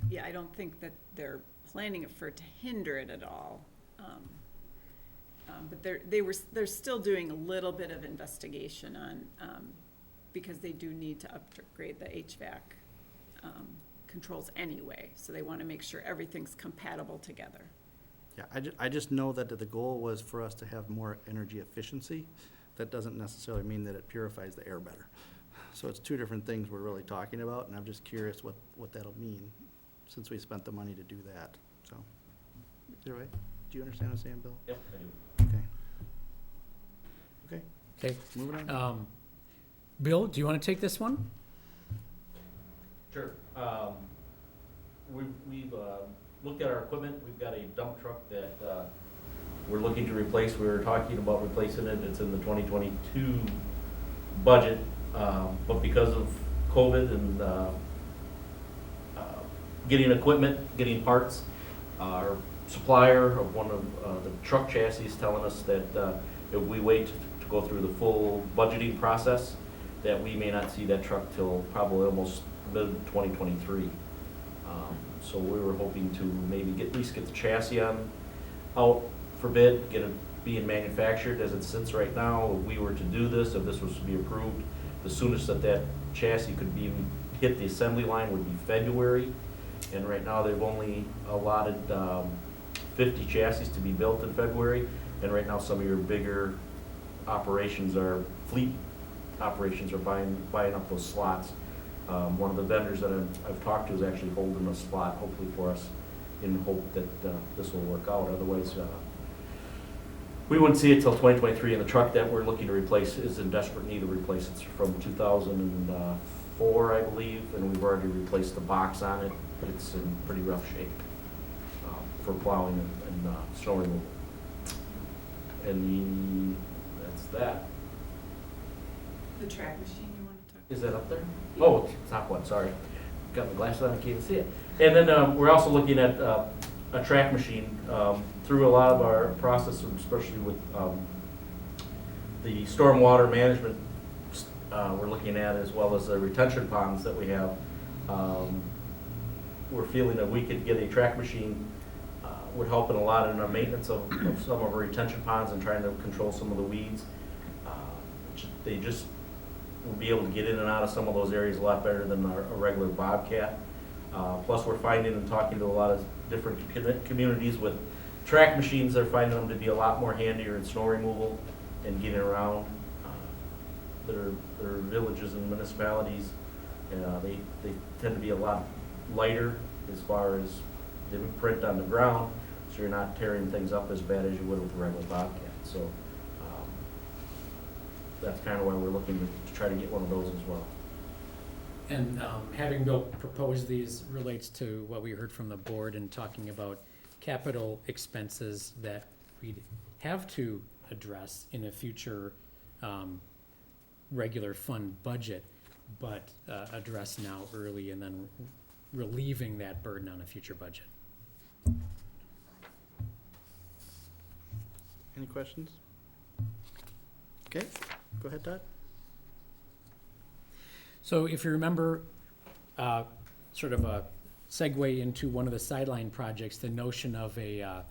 Yeah, I don't think that they're planning for it to hinder it at all. But they're still doing a little bit of investigation on, because they do need to upgrade the HVAC controls anyway. So they want to make sure everything's compatible together. Yeah, I just know that the goal was for us to have more energy efficiency. That doesn't necessarily mean that it purifies the air better. So it's two different things we're really talking about, and I'm just curious what that'll mean, since we spent the money to do that, so. Either way, do you understand what I'm saying, Bill? Yep, I do. Okay. Okay. Moving on. Bill, do you want to take this one? Sure. We've looked at our equipment. We've got a dump truck that we're looking to replace. We were talking about replacing it. It's in the 2022 budget, but because of COVID and getting equipment, getting parts, our supplier of one of the truck chassis is telling us that if we wait to go through the full budgeting process, that we may not see that truck till probably almost mid-2023. So we were hoping to maybe at least get the chassis out for bid, get it being manufactured as it sits right now. If we were to do this, if this was to be approved, the soonest that chassis could be hit the assembly line would be February. And right now they've only allotted 50 chassis to be built in February. And right now some of your bigger operations fleet operations are buying up those slots. One of the vendors that I've talked to is actually holding a slot, hopefully for us, in hope that this will work out. Otherwise, we wouldn't see it till 2023. And the truck that we're looking to replace is in desperate need of replace. It's from 2004, I believe, and we've already replaced the box on it. But it's in pretty rough shape for plowing and snow removal. And that's that. The track machine you want to talk about? Is that up there? Oh, it's top one, sorry. Got my glasses on, I can't even see it. And then we're also looking at a track machine through a lot of our process, especially with the stormwater management we're looking at, as well as the retention ponds that we have. We're feeling that we could get a track machine would help in a lot in our maintenance of some of our retention ponds and trying to control some of the weeds. They just will be able to get in and out of some of those areas a lot better than a regular Bobcat. Plus we're finding and talking to a lot of different communities with track machines, they're finding them to be a lot more handier in snow removal and getting around. There are villages and municipalities, they tend to be a lot lighter as far as the print on the ground, so you're not tearing things up as bad as you would with a regular Bobcat. So that's kind of why we're looking to try to get one of those as well. And having Bill propose these relates to what we heard from the board and talking about capital expenses that we'd have to address in a future regular fund budget, but address now early and then relieving that burden on a future budget. Any questions? Okay, go ahead, Todd. So if you remember, sort of a segue into one of the sideline projects, the notion of a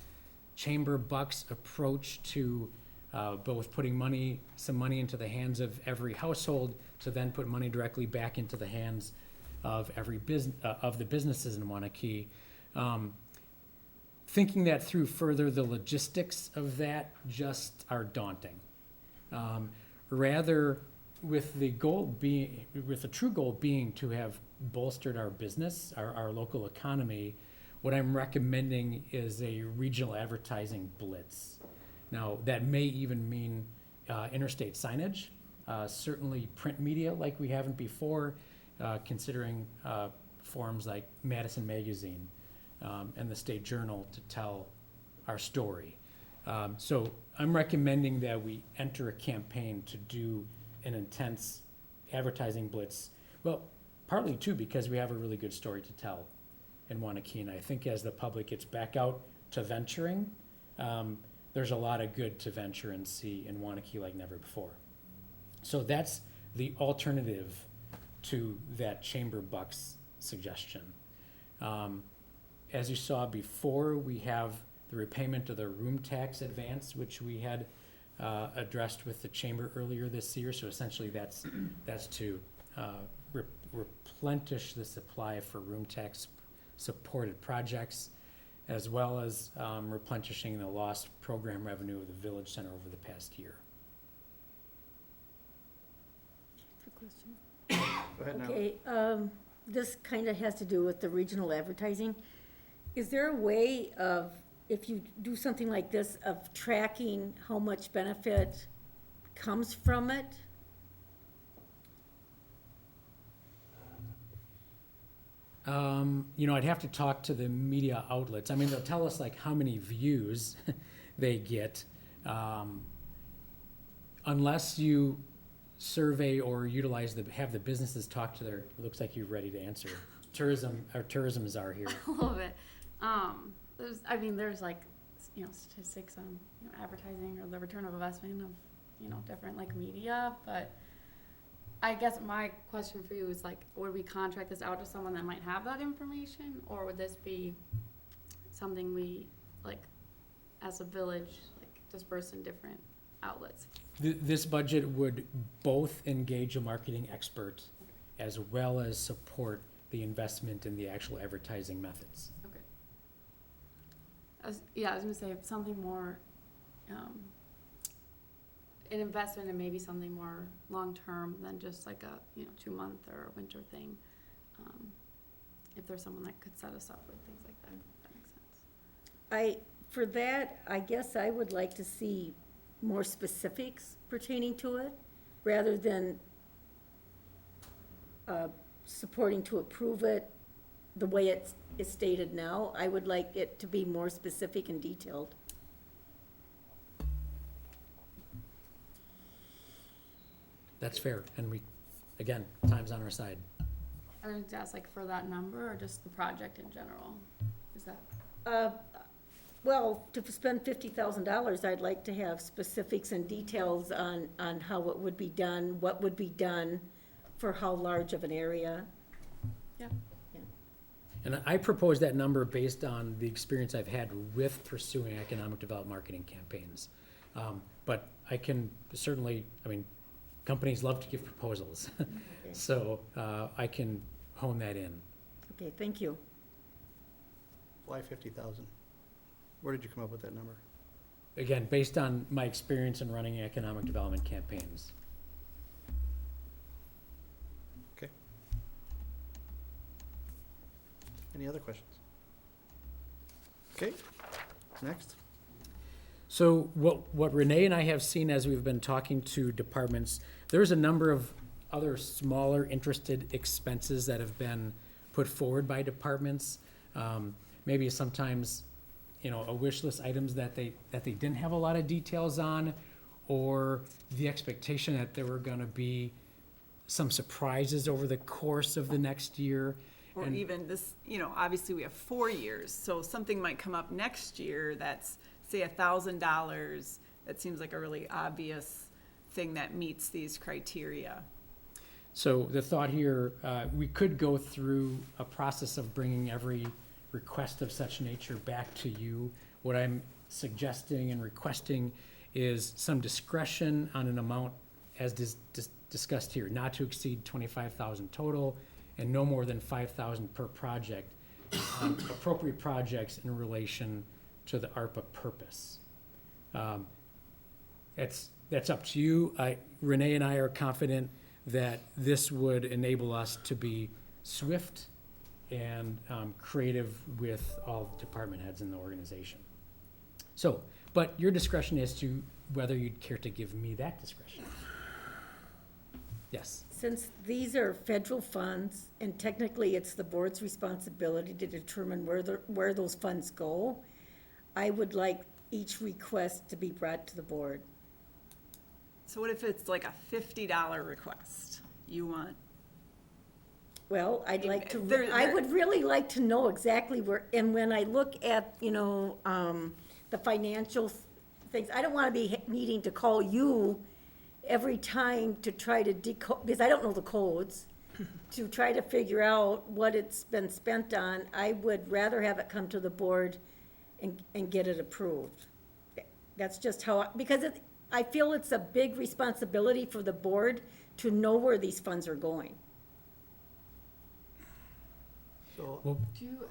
chamber bucks approach to both putting some money into the hands of every household to then put money directly back into the hands of every of the businesses in Waunakee. Thinking that through further, the logistics of that just are daunting. Rather, with the true goal being to have bolstered our business, our local economy, what I'm recommending is a regional advertising blitz. Now, that may even mean interstate signage, certainly print media like we haven't before, considering forums like Madison Magazine and the State Journal to tell our story. So I'm recommending that we enter a campaign to do an intense advertising blitz. Well, partly too because we have a really good story to tell in Waunakee, and I think as the public gets back out to venturing, there's a lot of good to venture and see in Waunakee like never before. So that's the alternative to that chamber bucks suggestion. As you saw before, we have the repayment of the room tax advance, which we had addressed with the chamber earlier this year. So essentially that's to replenish the supply for room tax supported projects, as well as replenishing the lost program revenue of the Village Center over the past year. Go ahead now. Okay, this kind of has to do with the regional advertising. Is there a way of, if you do something like this, of tracking how much benefit comes from it? I'd have to talk to the media outlets. I mean, they'll tell us like how many views they get. Unless you survey or utilize have the businesses talk to their, it looks like you're ready to answer. Tourism czars here. A little bit. There's like, statistics on, advertising or the return of investment of, different like media, but I guess my question for you is like, would we contract this out to someone that might have that information, or would this be something we, like, as a village, like, disperse in different outlets? This budget would both engage a marketing expert as well as support the investment in the actual advertising methods. Okay. I was gonna say something more, an investment and maybe something more long-term than just like a, 2-month or a winter thing. If there's someone that could set us up with things like that, if that makes sense. For that, I guess I would like to see more specifics pertaining to it, rather than supporting to approve it the way it's stated now. I would like it to be more specific and detailed. That's fair, and again, time's on our side. I would ask like for that number or just the project in general? Is that? Well, to spend $50,000, I'd like to have specifics and details on how it would be done, what would be done, for how large of an area. Yeah. And I propose that number based on the experience I've had with pursuing economic development marketing campaigns. But I can certainly, companies love to give proposals. Okay. So I can hone that in. Okay, thank you. Why 50,000? Where did you come up with that number? Again, based on my experience in running economic development campaigns. Okay. Any other questions? Okay, next. So what Renee and I have seen as we've been talking to departments, there's a number of other smaller interested expenses that have been put forward by departments. Maybe sometimes, a wish list items that they didn't have a lot of details on, or the expectation that there were gonna be some surprises over the course of the next year. Or even this, obviously we have 4 years, so something might come up next year that's, say, $1,000. That seems like a really obvious thing that meets these criteria. So the thought here, we could go through a process of bringing every request of such nature back to you. What I'm suggesting and requesting is some discretion on an amount as discussed here, not to exceed 25,000 total and no more than 5,000 per project, appropriate projects in relation to the ARPA purpose. That's up to you. Renee and I are confident that this would enable us to be swift and creative with all department heads in the organization. So, but your discretion as to whether you'd care to give me that discretion. Yes. Since these are federal funds, and technically it's the board's responsibility to determine where those funds go, I would like each request to be brought to the board. So what if it's like a $50 request? You want? Well, I'd like to, There- I would really like to know exactly where, and when I look at, the financial things, I don't want to be needing to call you every time to try to decode, because I don't know the codes, to try to figure out what it's been spent on. I would rather have it come to the board and get it approved. That's just how, because I feel it's a big responsibility for the board to know where these funds are going. So, Well, Do you,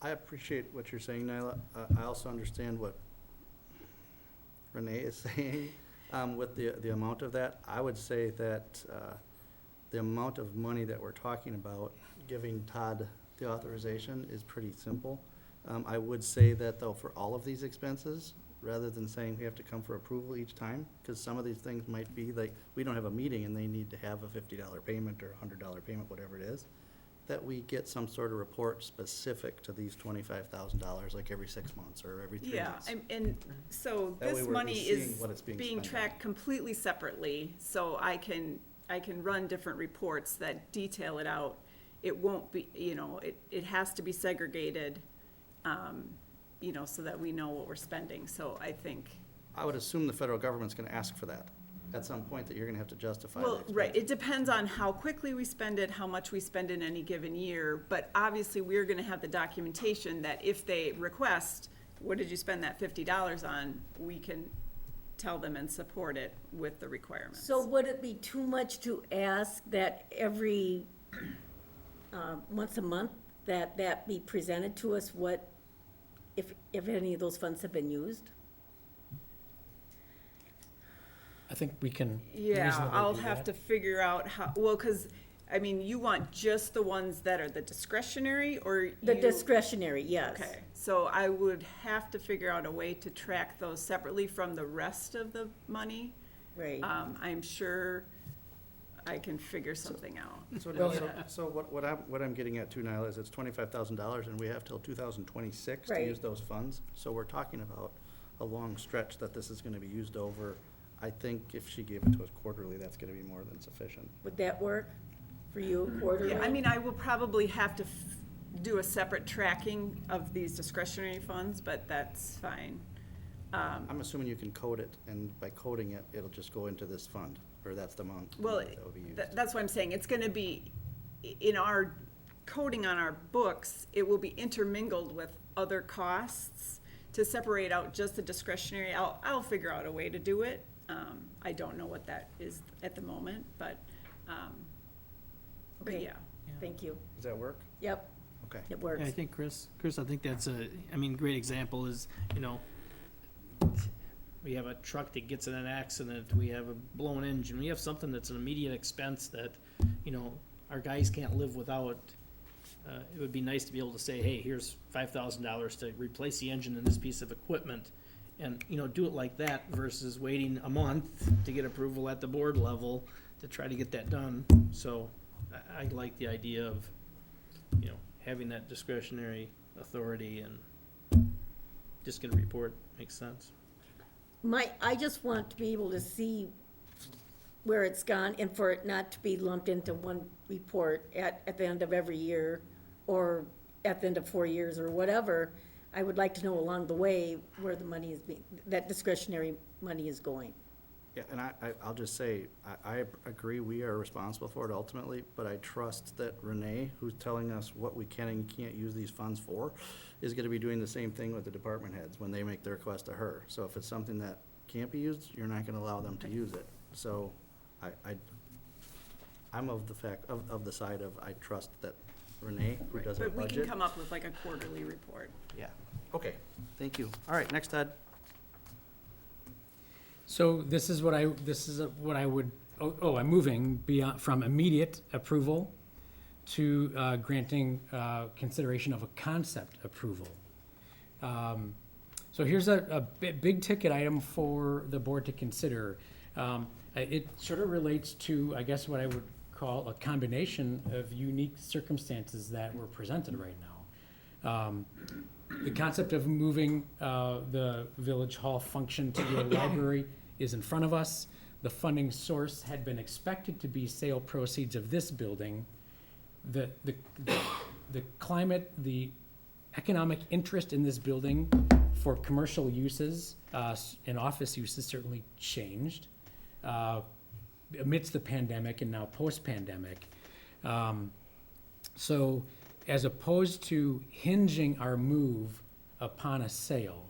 I appreciate what you're saying, Nyla. I also understand what Renee is saying, with the amount of that. I would say that, the amount of money that we're talking about, giving Todd the authorization is pretty simple. I would say that though, for all of these expenses, rather than saying we have to come for approval each time, because some of these things might be like, we don't have a meeting and they need to have a $50 payment or a $100 payment, whatever it is, that we get some sort of report specific to these $25,000, like every 6 months or every 3 Yeah, months. and so That way this we're money seeing is what it's being being spent on. tracked completely separately, so I can run different reports that detail it out. It won't be, it has to be segregated, so that we know what we're spending, so I think. I would assume the federal government's gonna ask for that at some point, that you're gonna have to justify the Well, expense. right, it depends on how quickly we spend it, how much we spend in any given year, but obviously, we're gonna have the documentation that if they request, what did you spend that $50 on, we can tell them and support it with the requirements. So would it be too much to ask that every, once a month, that be presented to us, what, if any of those funds have been used? I think we can Yeah, reasonably I'll do have that. to figure out how, well, because, you want just the ones that are the discretionary, or The you- discretionary, yes. Okay, so I would have to figure out a way to track those separately from the rest of the money. Right. I'm sure I can figure something out. So what I'm getting at too, Nyla, is it's $25,000 and we have till 2026 to Right. use those funds. So we're talking about a long stretch that this is gonna be used over. I think if she gave it to us quarterly, that's gonna be more than sufficient. Would that work for you quarterly? Yeah, I will probably have to do a separate tracking of these discretionary funds, but that's fine. I'm assuming you can code it, and by coding it, it'll just go into this fund, or that's the amount Well, that will be used. that's what I'm saying, it's gonna be, in our coding on our books, it will be intermingled with other costs to separate out just the discretionary. I'll figure out a way to do it. I don't know what that is at the moment, but Okay. yeah. Thank you. Does that work? Yep, Okay. it works. Yeah, I think Chris, I think that's great example is, we have a truck that gets in an accident, we have a blown engine, we have something that's an immediate expense that, our guys can't live without. It would be nice to be able to say, hey, here's $5,000 to replace the engine in this piece of equipment. And, do it like that versus waiting a month to get approval at the board level to try to get that done. So I like the idea of, having that discretionary authority and just get a report, makes sense. I just want to be able to see where it's gone and for it not to be lumped into one report at the end of every year or at the end of 4 years or whatever. I would like to know along the way where the money is that discretionary money is going. Yeah, and I'll just say, I agree, we are responsible for it ultimately, but I trust that Renee, who's telling us what we can and can't use these funds for, is gonna be doing the same thing with the department heads when they make their request to her. So if it's something that can't be used, you're not gonna allow them to use it. So I'm of the side of, I trust that Renee, who does our But we budget. can come up with like a quarterly report. Yeah, okay, thank you. All right, next, Todd. So this is what I would, I'm moving beyond, from immediate approval to granting consideration of a concept approval. So here's a big ticket item for the board to consider. It sort of relates to, I guess, what I would call a combination of unique circumstances that were presented right now. The concept of moving the village hall function to the library is in front of us. The funding source had been expected to be sale proceeds of this building. The climate, the economic interest in this building for commercial uses and office uses certainly changed amidst the pandemic and now post-pandemic. So as opposed to hinging our move upon a sale.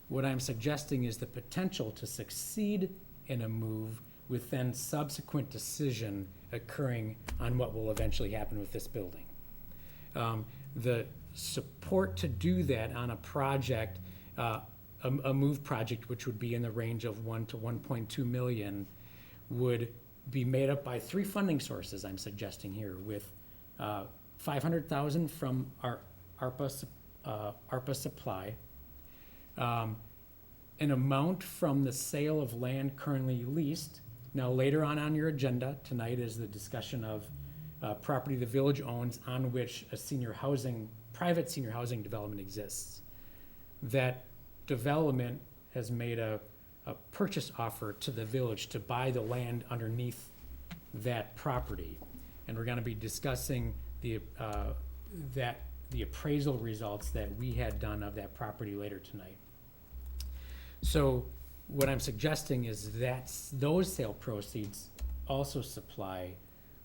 What I'm suggesting is the potential to succeed in a move with then subsequent decision occurring on what will eventually happen with this building. The support to do that on a project, a move project, which would be in the range of 1 to 1.2 million, would be made up by 3 funding sources I'm suggesting here, with $500,000 from our ARPA supply, an amount from the sale of land currently leased. Now, later on your agenda tonight is the discussion of property the village owns on which a private senior housing development exists. That development has made a purchase offer to the village to buy the land underneath that property. And we're gonna be discussing the appraisal results that we had done of that property later tonight. So what I'm suggesting is that those sale proceeds also supply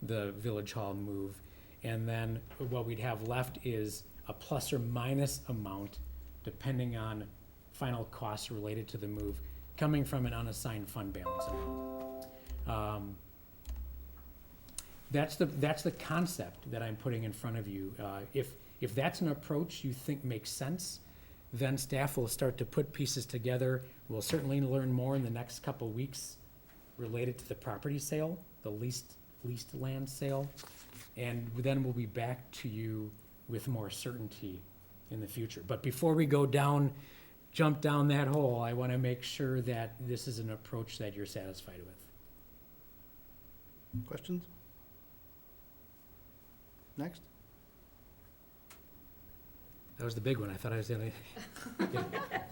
the village hall move. And then what we'd have left is a plus or minus amount, depending on final costs related to the move, coming from an unassigned fund balance amount. That's the concept that I'm putting in front of you. If that's an approach you think makes sense, then staff will start to put pieces together. We'll certainly learn more in the next couple of weeks related to the property sale, the leased land sale, and then we'll be back to you with more certainty in the future. But before we jump down that hole, I want to make sure that this is an approach that you're satisfied with. Questions? Next. That was the big one. I thought I was gonna.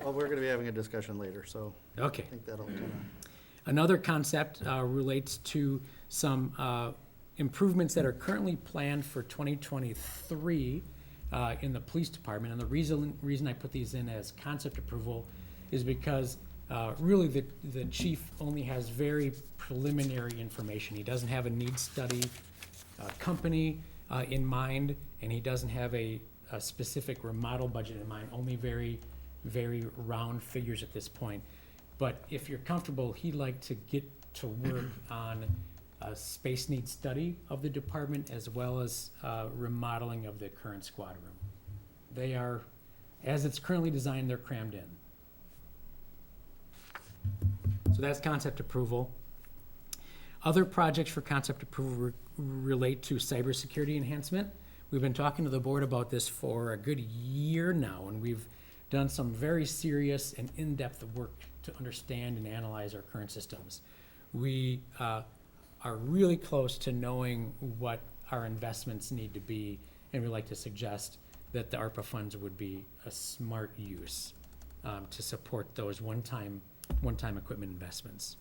Well, we're gonna be having a discussion later, so. Okay. I think that'll kind of. Another concept relates to some improvements that are currently planned for 2023 in the police department. And the reason I put these in as concept approval is because really the chief only has very preliminary information. He doesn't have a needs study company in mind, and he doesn't have a specific remodel budget in mind, only very, very round figures at this point. But if you're comfortable, he'd like to get to work on a space needs study of the department as well as remodeling of the current squad room. They are, as it's currently designed, they're crammed in. So that's concept approval. Other projects for concept approval relate to cybersecurity enhancement. We've been talking to the board about this for a good year now, and we've done some very serious and in-depth work to understand and analyze our current systems. We are really close to knowing what our investments need to be, and we'd like to suggest that the ARPA funds would be a smart use to support those one-time equipment investments.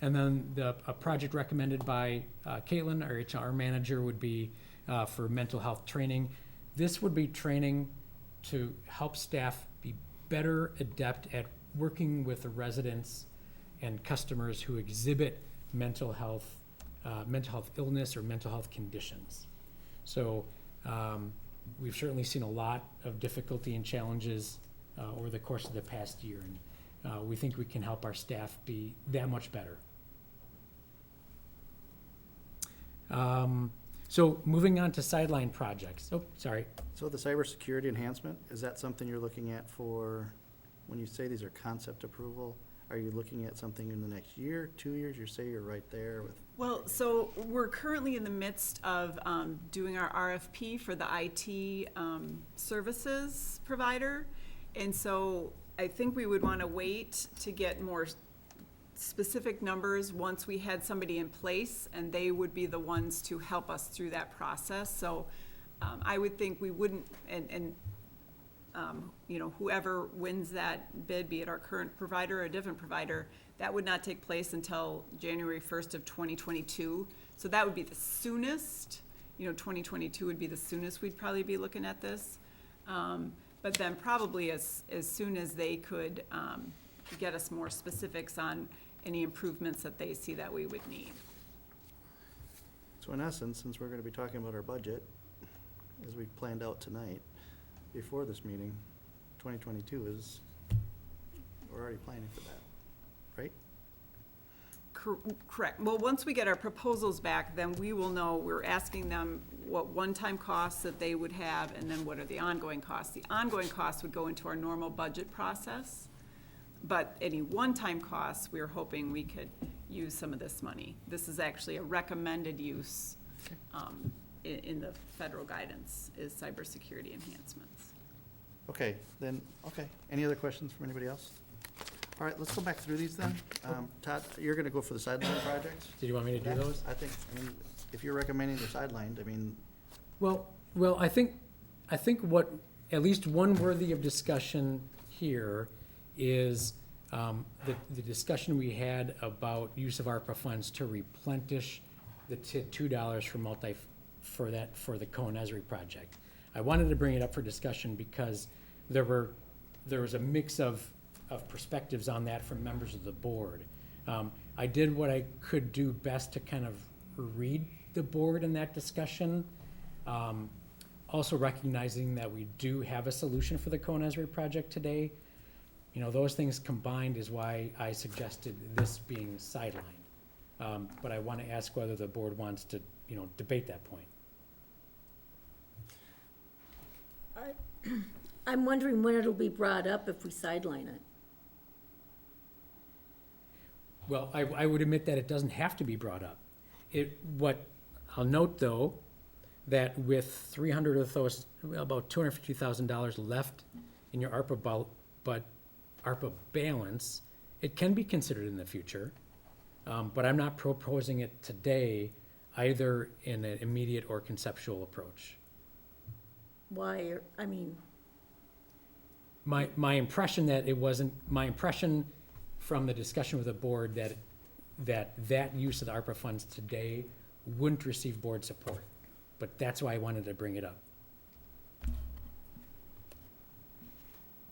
And then a project recommended by Caitlin, our HR manager, would be for mental health training. This would be training to help staff be better adept at working with the residents and customers who exhibit mental health illness or mental health conditions. So we've certainly seen a lot of difficulty and challenges over the course of the past year, and we think we can help our staff be that much better. So moving on to sideline projects. Oh, sorry. So the cybersecurity enhancement, is that something you're looking at for, when you say these are concept approval, are you looking at something in the next year, 2 years? You say you're right there with. Well, so we're currently in the midst of doing our RFP for the IT services provider. And so I think we would want to wait to get more specific numbers once we had somebody in place, and they would be the ones to help us through that process. So I would think we wouldn't, you know, whoever wins that bid, be it our current provider or a different provider, that would not take place until January 1st of 2022. So that would be the soonest, you know, 2022 would be the soonest we'd probably be looking at this. But then probably as soon as they could get us more specifics on any improvements that they see that we would need. So in essence, since we're gonna be talking about our budget, as we planned out tonight, before this meeting, 2022 is, we're already planning for that, right? Correct. Well, once we get our proposals back, then we will know, we're asking them what one-time costs that they would have, and then what are the ongoing costs. The ongoing costs would go into our normal budget process, but any one-time costs, we're hoping we could use some of this money. This is actually a recommended use in the federal guidance, is cybersecurity enhancements. Okay, then, okay. Any other questions from anybody else? All right, let's go back through these then. Todd, you're gonna go for the sideline projects? Did you want me to do those? I think, if you're recommending they're sidelined, Well, I think what, at least one worthy of discussion here is the discussion we had about use of ARPA funds to replenish the $2 for the Cohen Esri project. I wanted to bring it up for discussion because there was a mix of perspectives on that from members of the board. I did what I could do best to kind of read the board in that discussion. Also recognizing that we do have a solution for the Cohen Esri project today. You know, those things combined is why I suggested this being sidelined. But I want to ask whether the board wants to, debate that point. I'm wondering when it'll be brought up if we sideline it. Well, I would admit that it doesn't have to be brought up. I'll note though, that with 300 of those, about $250,000 left in your ARPA balance, it can be considered in the future. But I'm not proposing it today, either in an immediate or conceptual approach. Why, My impression from the discussion with the board that use of the ARPA funds today wouldn't receive board support, but that's why I wanted to bring it up.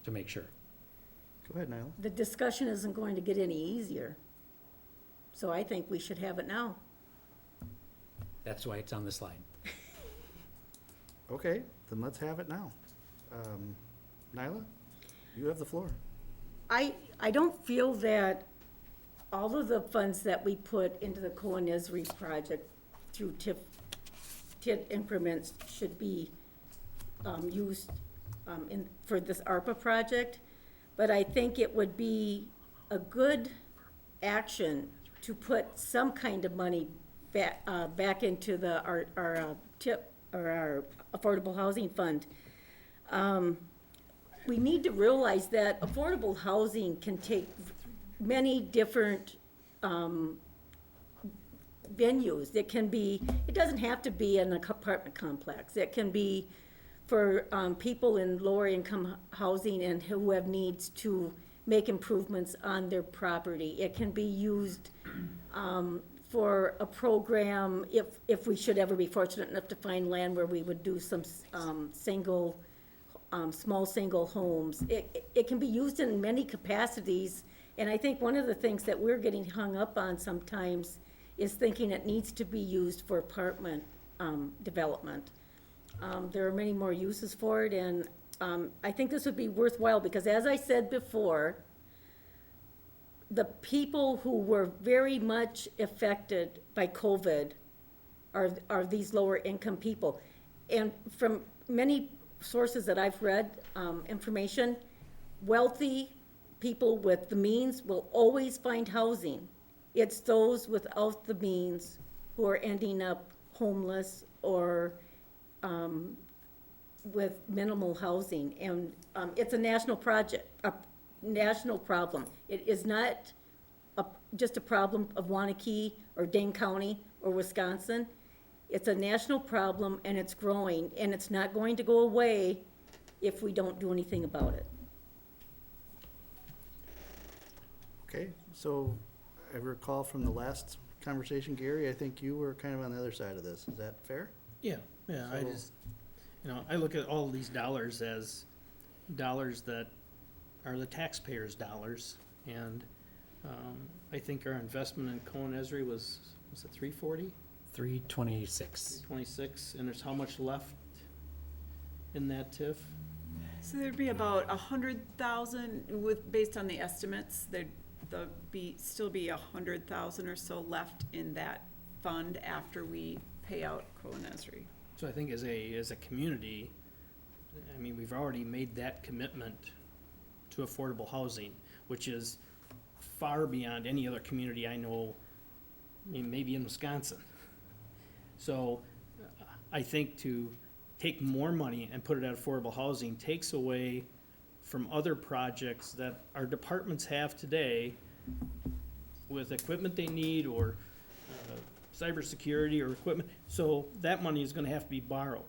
To make sure. go ahead, Nyla. the discussion isn't going to get any easier. So I think we should have it now. That's why it's on the slide. Okay, then let's have it now. Nyla, you have the floor. I don't feel that all of the funds that we put into the Cohen Esri project through TIF increments should be used for this ARPA project. But I think it would be a good action to put some kind of money back into our TIF, or our Affordable Housing Fund. We need to realize that affordable housing can take many different venues. It doesn't have to be an apartment complex. It can be for people in lower income housing and who have needs to make improvements on their property. It can be used for a program, if we should ever be fortunate enough to find land where we would do some small single homes. It can be used in many capacities, and I think one of the things that we're getting hung up on sometimes is thinking it needs to be used for apartment development. There are many more uses for it, and I think this would be worthwhile because, as I said before, the people who were very much affected by COVID are these lower income people. And from many sources that I've read, information, wealthy people with the means will always find housing. It's those without the means who are ending up homeless or with minimal housing. And it's a national project, a national problem. It is not just a problem of Waunakee or Dane County or Wisconsin. It's a national problem, and it's growing, and it's not going to go away if we don't do anything about it. Okay, so I recall from the last conversation, Gary, I think you were kind of on the other side of this. Is that fair? Yeah, I just, I look at all these dollars as dollars that are the taxpayers' dollars, and I think our investment in Cohen Esri was it 340? 326. 326, and there's how much left in that TIF? So there'd be about 100,000 based on the estimates, still be 100,000 or so left in that fund after we pay out Crow and Esri. So I think as a community, I mean, we've already made that commitment to affordable housing, which is far beyond any other community I know, I mean, maybe in Wisconsin. So I think to take more money and put it at affordable housing takes away from other projects that our departments have today with equipment they need or cybersecurity or equipment. So that money is gonna have to be borrowed.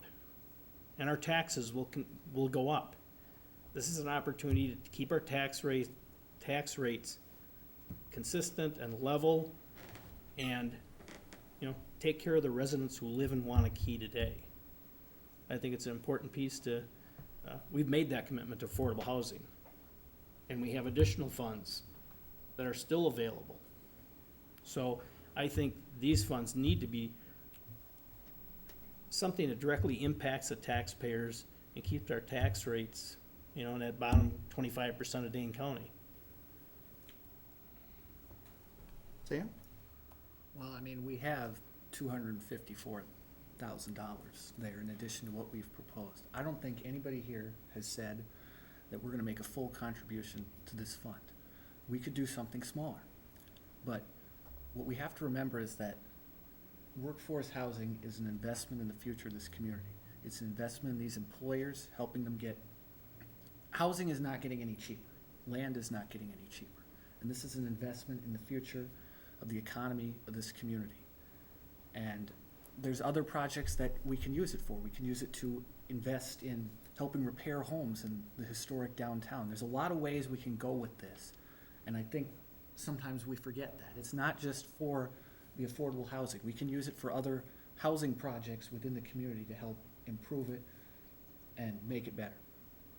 And our taxes will go up. This is an opportunity to keep our tax rates consistent and level and, you know, take care of the residents who live in Waunakee today. I think it's an important piece to, we've made that commitment to affordable housing. And we have additional funds that are still available. So I think these funds need to be something that directly impacts the taxpayers and keeps our tax rates, you know, in that bottom 25% of Dane County. Sam? Well, I mean, we have $254,000 there in addition to what we've proposed. I don't think anybody here has said that we're gonna make a full contribution to this fund. We could do something smaller. But what we have to remember is that workforce housing is an investment in the future of this community. It's an investment in these employers, helping them get, housing is not getting any cheaper. Land is not getting any cheaper. And this is an investment in the future of the economy of this community. And there's other projects that we can use it for. We can use it to invest in helping repair homes in the historic downtown. There's a lot of ways we can go with this. And I think sometimes we forget that. It's not just for the affordable housing. We can use it for other housing projects within the community to help improve it and make it better.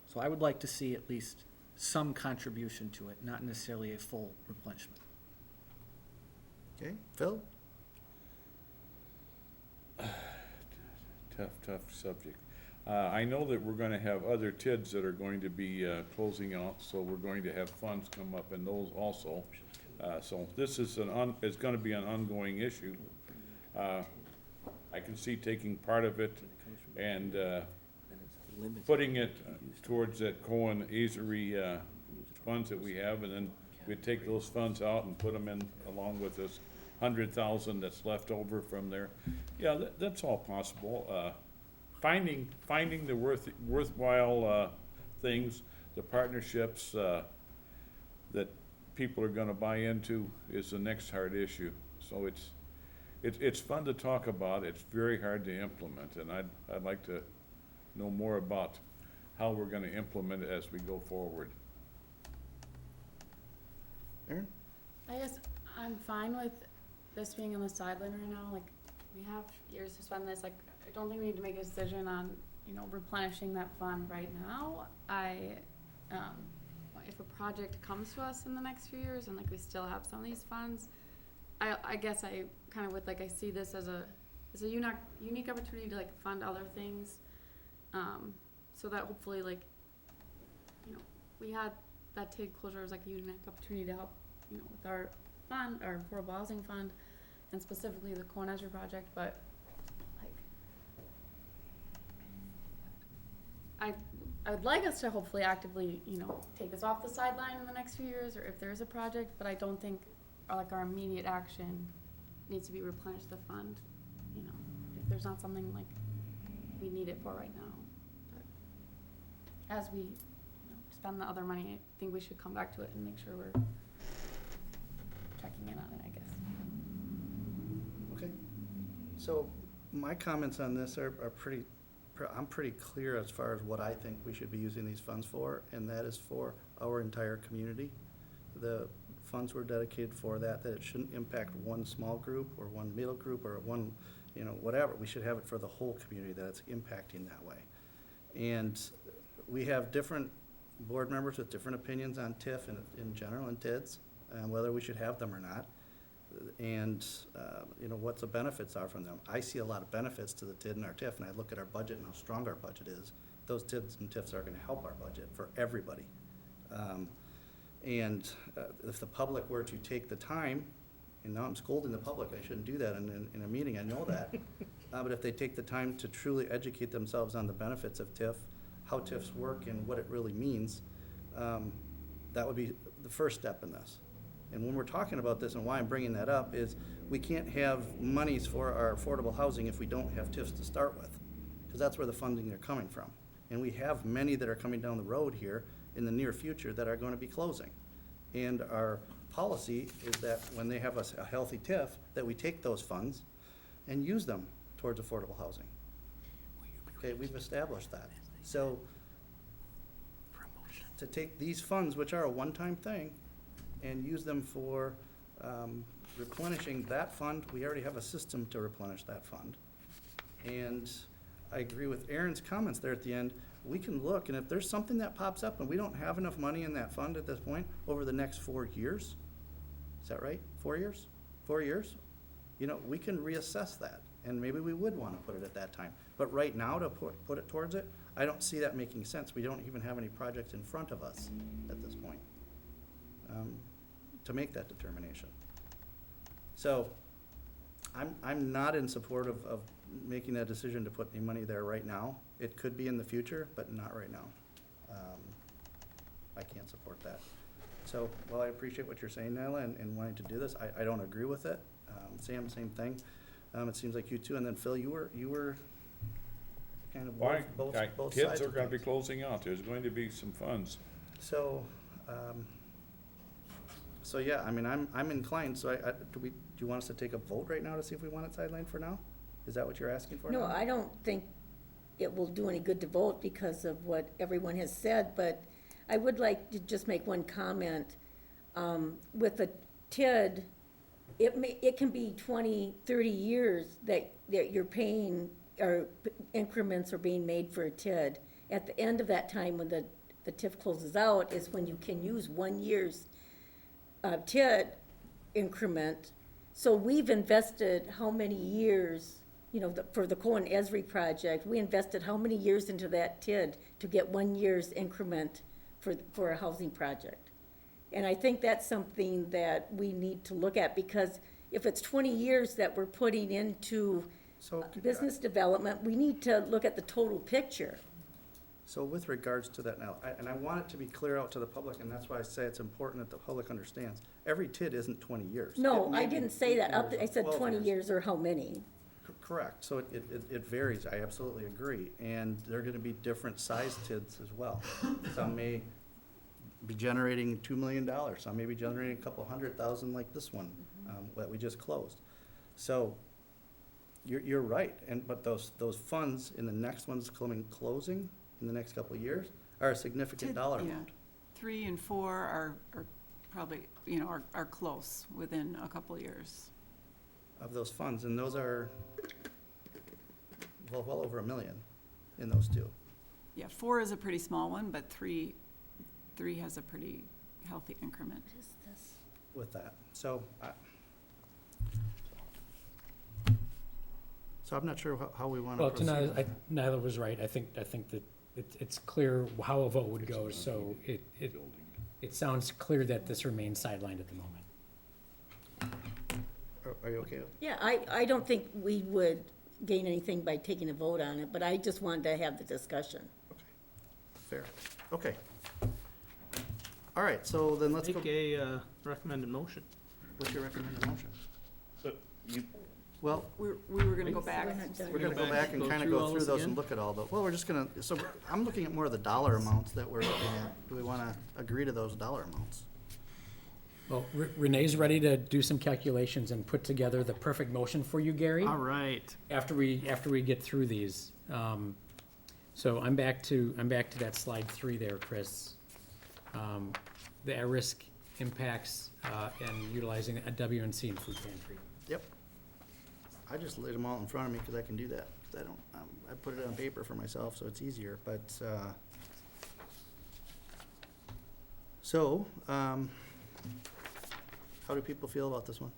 So I would like to see at least some contribution to it, not necessarily a full replenishment. Okay, Phil? Tough subject. I know that we're gonna have other TIDs that are going to be closing out, so we're going to have funds come up in those also. So this is it's gonna be an ongoing issue. I can see taking part of it and putting it towards that Cohen Azery funds that we have, and then we'd take those funds out and put them in along with this 100,000 that's left over from there. Yeah, that's all possible. Finding the worthwhile things, the partnerships that people are gonna buy into is the next hard issue. So it's fun to talk about, it's very hard to implement, and I'd like to know more about how we're gonna implement it as we go forward. Aaron? I guess I'm fine with this being on the sideline right now. Like, we have years to spend this. Like, I don't think we need to make a decision on, you know, replenishing that fund right now. If a project comes to us in the next few years and like we still have some of these funds, I guess I kind of would like, I see this as a unique opportunity to like fund other things. So that hopefully, like, you know, we had that TID closure as like a unique opportunity to help, you know, with our fund, our affordable housing fund, and specifically the Cohen Esri project. But like, I would like us to hopefully actively, you know, take this off the sideline in the next few years, or if there is a project. But I don't think our immediate action needs to be replenish the fund. You know, if there's not something like we need it for right now. As we, you know, spend the other money, I think we should come back to it and make sure we're checking in on it, I guess. Okay. So my comments on this are pretty, I'm pretty clear as far as what I think we should be using these funds for, and that is for our entire community. The funds were dedicated for that it shouldn't impact one small group or one middle group or one, you know, whatever. We should have it for the whole community that it's impacting that way. And we have different board members with different opinions on TIF and in general and TIDs, and whether we should have them or not. And, you know, what the benefits are from them. I see a lot of benefits to the TID and our TIF, and I look at our budget and how strong our budget is those TIDs and TIFs are gonna help our budget for everybody. And if the public were to take the time, and now I'm scolding the public, I shouldn't do that in a meeting, I know that. But if they take the time to truly educate themselves on the benefits of TIF, how TIFs work and what it really means, that would be the first step in this. And when we're talking about this and why I'm bringing that up is we can't have monies for our affordable housing if we don't have TIFs to start with, because that's where the funding are coming from. And we have many that are coming down the road here in the near future that are going to be closing. And our policy is that when they have a healthy TIF, that we take those funds and use them towards affordable housing. Okay, we've established that. So to take these funds, which are a one-time thing, and use them for replenishing that fund, we already have a system to replenish that fund. And I agree with Aaron's comments there at the end. We can look, and if there's something that pops up and we don't have enough money in that fund at this point over the next 4 years, is that right? 4 years? 4 years? You know, we can reassess that, and maybe we would want to put it at that time. But right now, to put it towards it, I don't see that making sense. We don't even have any projects in front of us at this point to make that determination. So I'm not in support of making that decision to put any money there right now. It could be in the future, but not right now. I can't support that. So while I appreciate what you're saying, Nyla, and wanting to do this, I don't agree with it. Sam, same thing. It seems like you too, and then Phil, you were kind of both sides. Kids are of gonna be things. closing out, there's going to be some funds. So, so yeah, I mean, I'm inclined, so do you want us to take a vote right now to see if we want it sidelined for now? Is that what you're asking for now? No, I don't think it will do any good to vote because of what everyone has said, but I would like to just make one comment. With a TID, it can be 20, 30 years that you're paying, or increments are being made for a TID. At the end of that time, when the TIF closes out, is when you can use 1 year's TID increment. So we've invested how many years, you know, for the Cohen Esri project, we invested how many years into that TID to get 1 year's increment for a housing project? And I think that's something that we need to look at, because if it's 20 years that we're putting into business development, we need to look at the total picture. So with regards to that now, and I want it to be clear out to the public, and that's why I say it's important that the public understands, every TID isn't 20 years. No, It may I be didn't say 8 that. years I or said 12 20 years or how many. Correct, so it varies, I absolutely agree, and they're gonna be different size TIDs as well. Some may be generating $2 million, some may be generating a couple $100,000 like this one, that we just closed. So, you're right, but those funds in the next ones closing in the next couple of years are a significant dollar Yeah. amount. 3 and 4 are probably, you know, are close within a couple of years. Of those funds, and those are well over $1 million in those two. Yeah, 4 is a pretty small one, but 3 has a pretty healthy increment. What is this? With that, so I'm not sure how we want to Well, proceed. Nyla was right. I think that it's clear how a vote would go, so it sounds clear that this remains sidelined at the moment. Are you okay? Yeah, I don't think we would gain anything by taking a vote on it, but I just wanted to have the discussion. Fair, okay. All right, so then let's go. Make a recommended motion. What's your recommended motion? Well, We were gonna go back. we're gonna go back and kind of go through those and look at all those. Well, we're just gonna, so I'm looking at more of the dollar amounts that we're looking at. Do we want to agree to those dollar amounts? Well, Renee's ready to do some calculations and put together the perfect motion for you, Gary. All right. After we get through these. So I'm back to that slide 3 there, Chris. The at-risk impacts and utilizing a WNC and food pantry. Yep. I just laid them all in front of me because I can do that. 'Cause I don't, I put it on paper for myself, so it's easier, but, so, how do people feel about this one?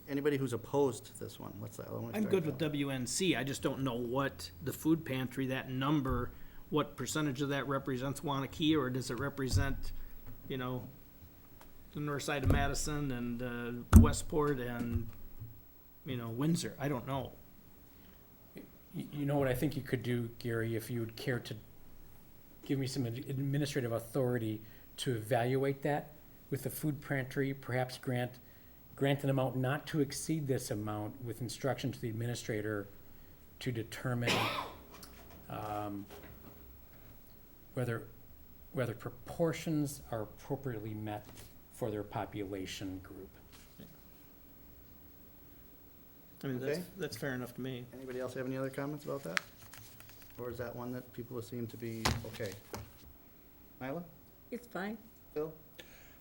Anybody who's opposed to this one, what's that? I wanna I'm start good that with WNC, I just don't know what the food pantry, that number, what percentage of that represents Waunakee, or does it represent, you know, the north side of Madison and, Westport and, you know, Windsor, I don't know. You know what I think you could do, Gary, if you would care to give me some administrative authority to evaluate that with the food pantry, perhaps grant an amount not to exceed this amount with instruction to the administrator to determine whether proportions are appropriately met for their population group. I mean, Okay. that's fair enough to me. Anybody else have any other comments about that? Or is that one that people seem to be okay? Nyla? It's fine. Bill?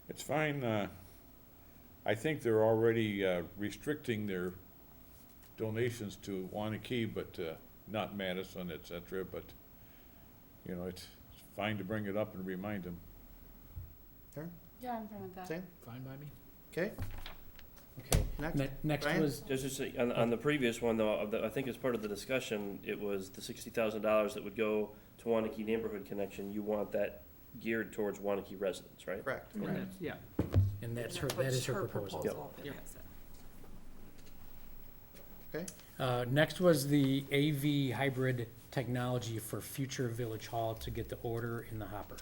It's fine. I think they're already restricting their donations to Waunakee, but not Madison, et cetera. But, you know, it's fine to bring it up and remind them. Karen? Yeah, I'm fine with that. Same? Fine by me. Okay. Okay. Next. Next Brian? was, Just to say, on the previous one, though, I think as part of the discussion, it was the $60,000 that would go to Waunakee Neighborhood Connection. You want that geared towards Waunakee residents, right? Correct. Yeah. and that is her proposal. Yep. Okay. Next was the AV hybrid technology for future Village Hall to get the order in the hopper.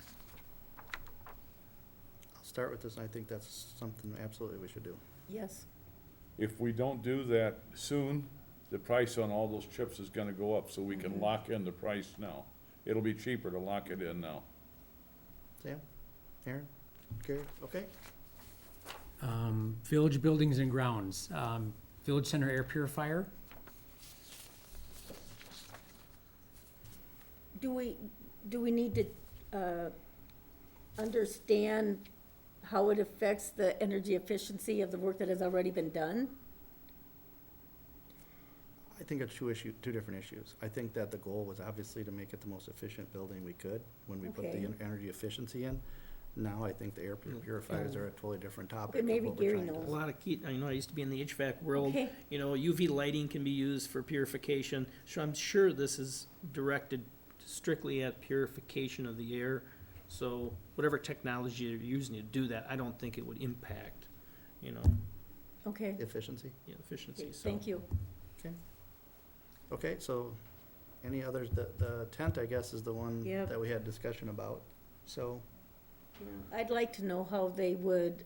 I'll start with this, and I think that's something absolutely we should do. Yes. If we don't do that soon, the price on all those chips is gonna go up, so we can lock in the price now. It'll be cheaper to lock it in now. Sam? Aaron? Gary? Okay. Village buildings and grounds, Village Center air purifier. Do we need to, understand how it affects the energy efficiency of the work that has already been done? I think it's two different issues. I think that the goal was obviously to make it the most efficient building we could when we put the Okay. energy efficiency in. Now I think the air purifiers are a totally different topic. But maybe of what we're Gary trying to- knows. A lot of key, I know I used to be in the HVAC world. Okay. You know, UV lighting can be used for purification. So I'm sure this is directed strictly at purification of the air. So whatever technology you're using to do that, I don't think it would impact, you know, Okay. Efficiency. efficiency, Okay, so. thank you. Okay, so any others, the tent, I guess, is the one Yep. that we had discussion about. So, Yeah, I'd like to know how they would,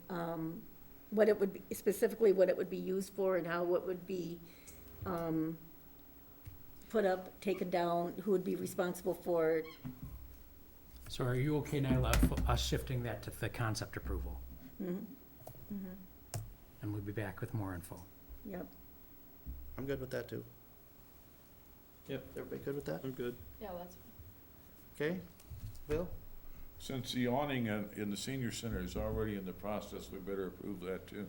what it would, be specifically what it would be used for and how it would be, put up, taken down, who would be responsible for it. So are you okay, Nyla, for us shifting that to the concept approval? Mhm. And we'll be back with more info. Yep. I'm good with that too. Yep. Everybody good with that? I'm good. Yeah, that's. Okay, Bill? Since the awning in the senior center is already in the process, we better approve that too.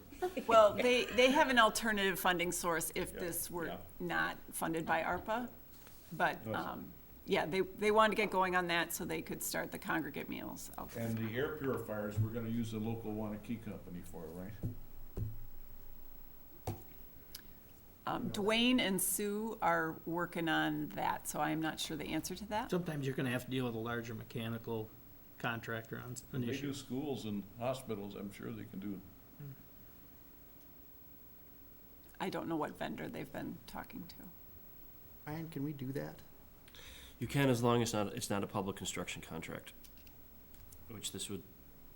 Well, they have an alternative funding source if Yeah, this were yeah. not funded by ARPA. But, No, it's- yeah, they wanted to get going on that so they could start the congregate meals out there. And the air purifiers, we're gonna use the local Waunakee company for it, right? Dwayne and Sue are working on that, so I'm not sure the answer to that. Sometimes you're gonna have to deal with a larger mechanical contractor on an They issue. do schools and hospitals, I'm sure they can do. I don't know what vendor they've been talking to. Ryan, can we do that? You can, as long as it's not a public construction contract, which this would,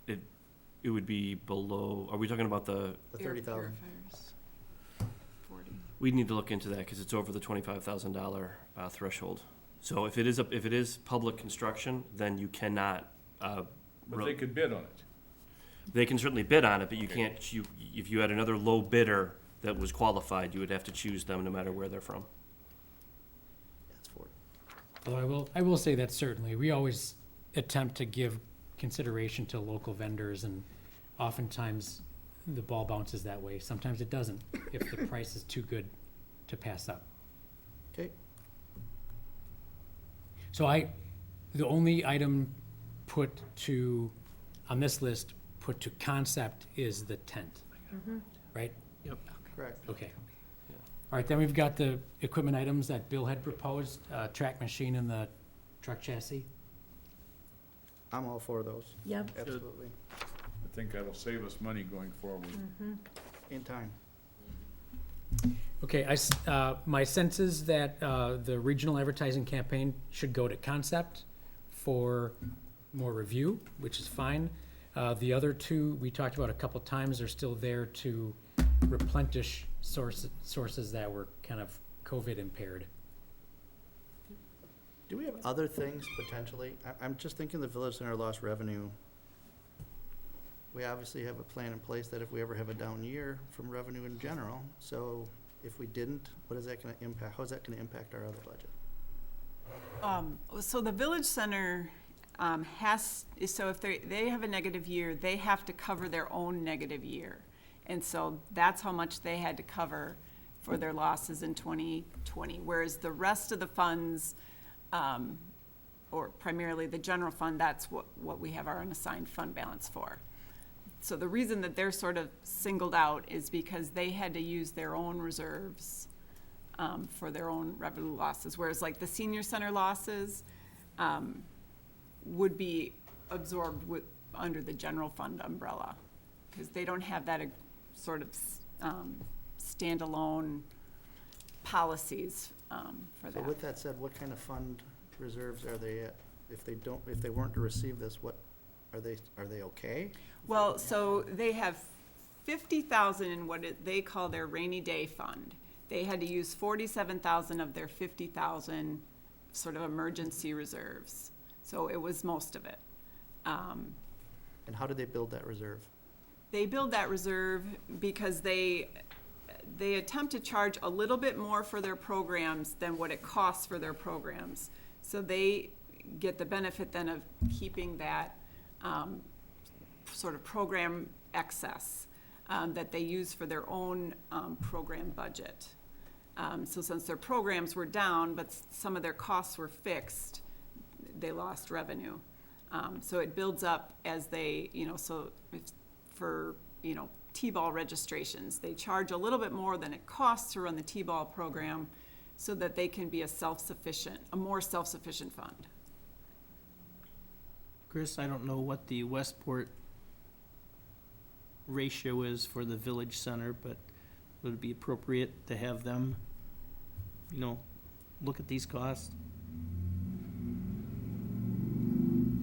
it would be below, are we talking about the, The 30,000. Purifiers. 40. we'd need to look into that, because it's over the $25,000 threshold. So if it is public construction, then you cannot, But they could bid on it. they can certainly bid on it, but you can't, if you had another low bidder that was qualified, you would have to choose them no matter where they're from. That's for it. Although I will say that certainly, we always attempt to give consideration to local vendors, and oftentimes the ball bounces that way. Sometimes it doesn't, if the price is too good to pass up. Okay, So the only item put to, on this list, put to concept is the tent, right? Yep. Correct. Okay. All right, then we've got the equipment items that Bill had proposed, track machine and the truck chassis. I'm all for those. Yep. Absolutely. I think that'll save us money going forward. In time. Okay, my sense is that the regional advertising campaign should go to concept for more review, which is fine. The other two, we talked about a couple times, are still there to replenish sources that were kind of COVID impaired. Do we have other things potentially? I'm just thinking the village center lost revenue. We obviously have a plan in place that if we ever have a down year from revenue in general, so if we didn't, what is that gonna impact, how is that gonna impact our other budget? So the village center so if they have a negative year, they have to cover their own negative year. And so that's how much they had to cover for their losses in 2020. Whereas the rest of the funds, or primarily the general fund, that's what we have our unassigned fund balance for. So the reason that they're sort of singled out is because they had to use their own reserves for their own revenue losses, whereas like the senior center losses would be absorbed under the general fund umbrella, because they don't have that sort of standalone policies for that. So with that said, what kind of fund reserves are they at? If they weren't to receive this, what, are they okay? Well, so they have 50,000 in what they call their rainy day fund. They had to use 47,000 of their 50,000 sort of emergency reserves. So it was most of it. And how did they build that reserve? They build that reserve because they attempt to charge a little bit more for their programs than what it costs for their programs. So they get the benefit then of keeping that sort of program excess that they use for their own program budget. So since their programs were down, but some of their costs were fixed, they lost revenue. So it builds up as they, so for T-ball registrations, they charge a little bit more than it costs to run the T-ball program so that they can be a more self-sufficient fund. Chris, I don't know what the Westport ratio is for the village center, but would it be appropriate to have them, look at these costs?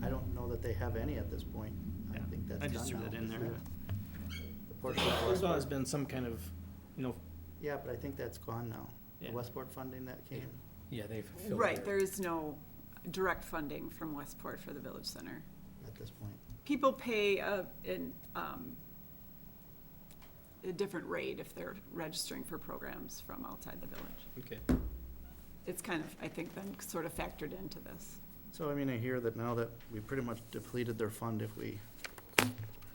I don't know that they have any at this point. I think that's I done just threw now. that in there. The portion of There's always Westport- been some kind of, Yeah, but I think that's gone now. Yeah. The Westport funding that came. Yeah, they've filled Right, their- there is no direct funding from Westport for the village center. At this point. People pay a different rate if they're registering for programs from outside the village. okay. It's kind of, I think, been sort of factored into this. So, I hear that now that we pretty much depleted their fund if we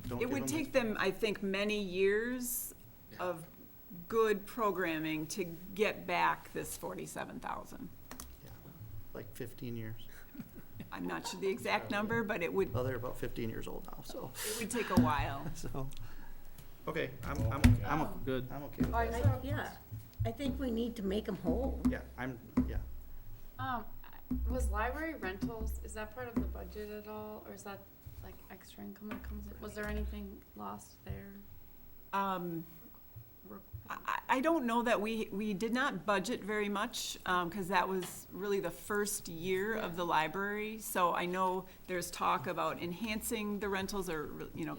don't It give would them take them, I think, many years of good programming to get back this 47,000. like 15 years. I'm not sure the exact number, but it would, Well, they're about 15 years old now, so. it would take a while. So, okay, I'm Good. I'm okay with All right, that. Yeah, I think we need to make them whole. Yeah, Was library rentals, is that part of the budget at all, or is that like extra income that comes in? Was there anything lost there? I don't know that we did not budget very much, because that was really the first year of the library. So I know there's talk about enhancing the rentals or,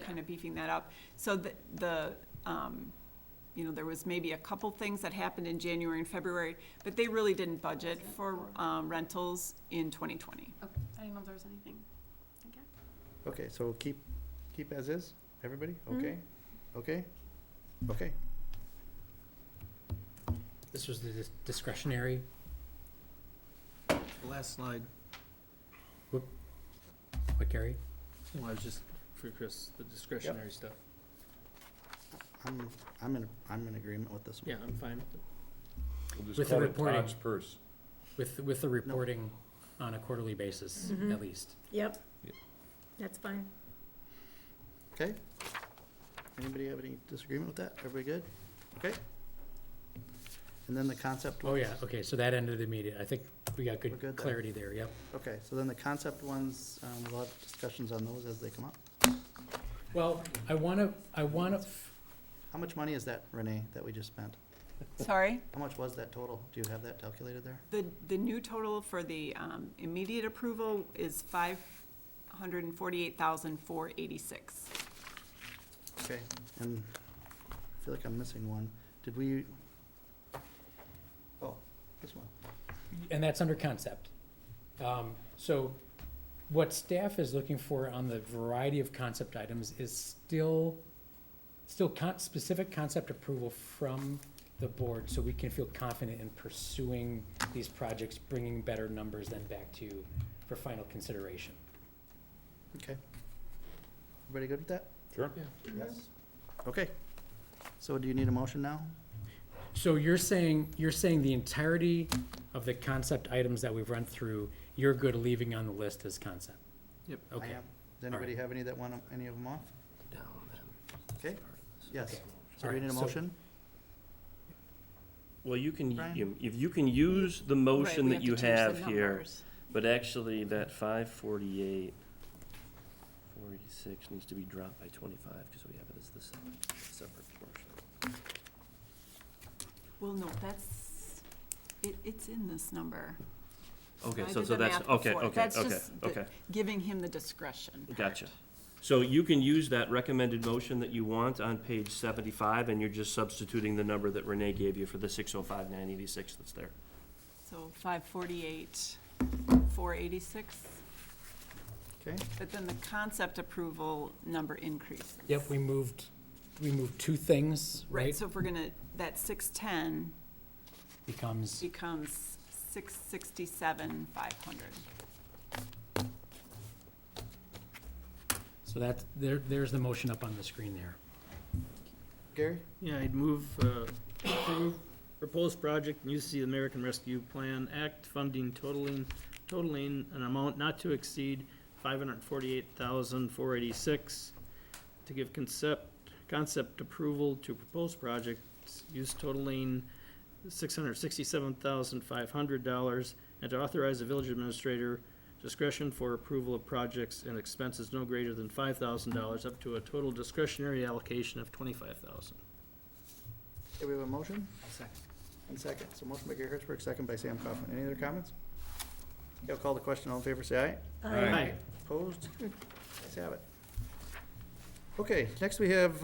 kind of beefing that up. So there was maybe a couple things that happened in January and February, but they really didn't budget for rentals in 2020. Okay, I didn't know if there was anything. okay, so keep as is, everybody, Mm-hmm. okay? Okay? Okay, This was the discretionary. The last slide. What, Gary? Well, I was just, for Chris, the discretionary stuff. I'm in agreement with this one. Yeah, I'm fine with it. We'll just With the call it reporting. Todd's purse. With the reporting on a quarterly basis, Mhm. at least. Yep. That's fine. Okay? Anybody have any disagreement with that? Everybody good? Okay? And then the concept Oh, ones? yeah, okay, so that ended the meeting. I think we got We're good there. good clarity there, yep. Okay, so then the concept ones, we'll have discussions on those as they come up. Well, I wanna, How much money is that, Renee, that we just spent? Sorry? How much was that total? Do you have that calculated there? The new total for the immediate approval is $548,486. Okay, and I feel like I'm missing one. Did we? Oh, this one. and that's under concept. So what staff is looking for on the variety of concept items is still specific concept approval from the board, so we can feel confident in pursuing these projects, bringing better numbers then back to you for final consideration. Okay. Everybody good with that? Sure. Yes. Okay. So do you need a motion now? So you're saying the entirety of the concept items that we've run through, you're good leaving on the list as concept? Yep. I Okay. am. Does anybody have any that want any of them off? Okay, yes. Okay. So do we Alright, need a so- motion? Well, you can, Brian? if you can use the motion we that have to you change the have here, numbers. but actually that 548, 486 needs to be dropped by 25, because we have it as the separate portion. Well, no, it's in this number. Okay, I so did the that's, math okay, before. okay, That's okay, just the- okay. Giving him the discretion. Gotcha. So you can use that recommended motion that you want on page 75, and you're just substituting the number that Renee gave you for the 605,986 that's there. So 548, 486, Okay, but then the concept approval number increases. Yep, we moved two things, right? So if we're gonna, that 610 Becomes, becomes 667, 500. so there's the motion up on the screen there. Gary? Yeah, I'd move, approve proposed project, UC American Rescue Plan Act funding totaling an amount not to exceed $548,486 to give concept approval to proposed projects, use totaling $667,500, and to authorize the village administrator discretion for approval of projects and expenses no greater than $5,000 up to a total discretionary allocation of $25,000. Okay, we have a motion Second. and second. So motion by Gary Hertzberg, second by Sam Kaufman. Any other comments? Okay, I'll call the question. All in favor, say aye. Aye. Opposed? Good. Let's have it. Okay, next we have,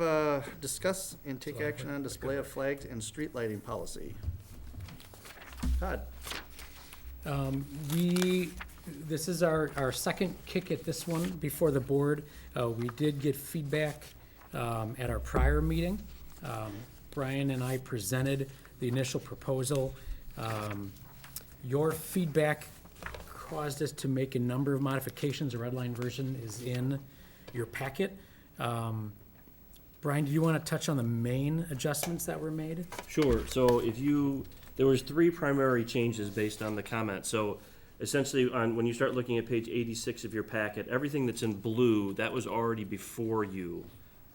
discuss and take action on display of flags and street lighting policy. Todd? This is our second kick at this one before the board. We did get feedback at our prior meeting. Brian and I presented the initial proposal. Your feedback caused us to make a number of modifications. The red line version is in your packet. Brian, do you want to touch on the main adjustments that were made? Sure, so there was 3 primary changes based on the comment. So essentially, when you start looking at page 86 of your packet, everything that's in blue, that was already before you.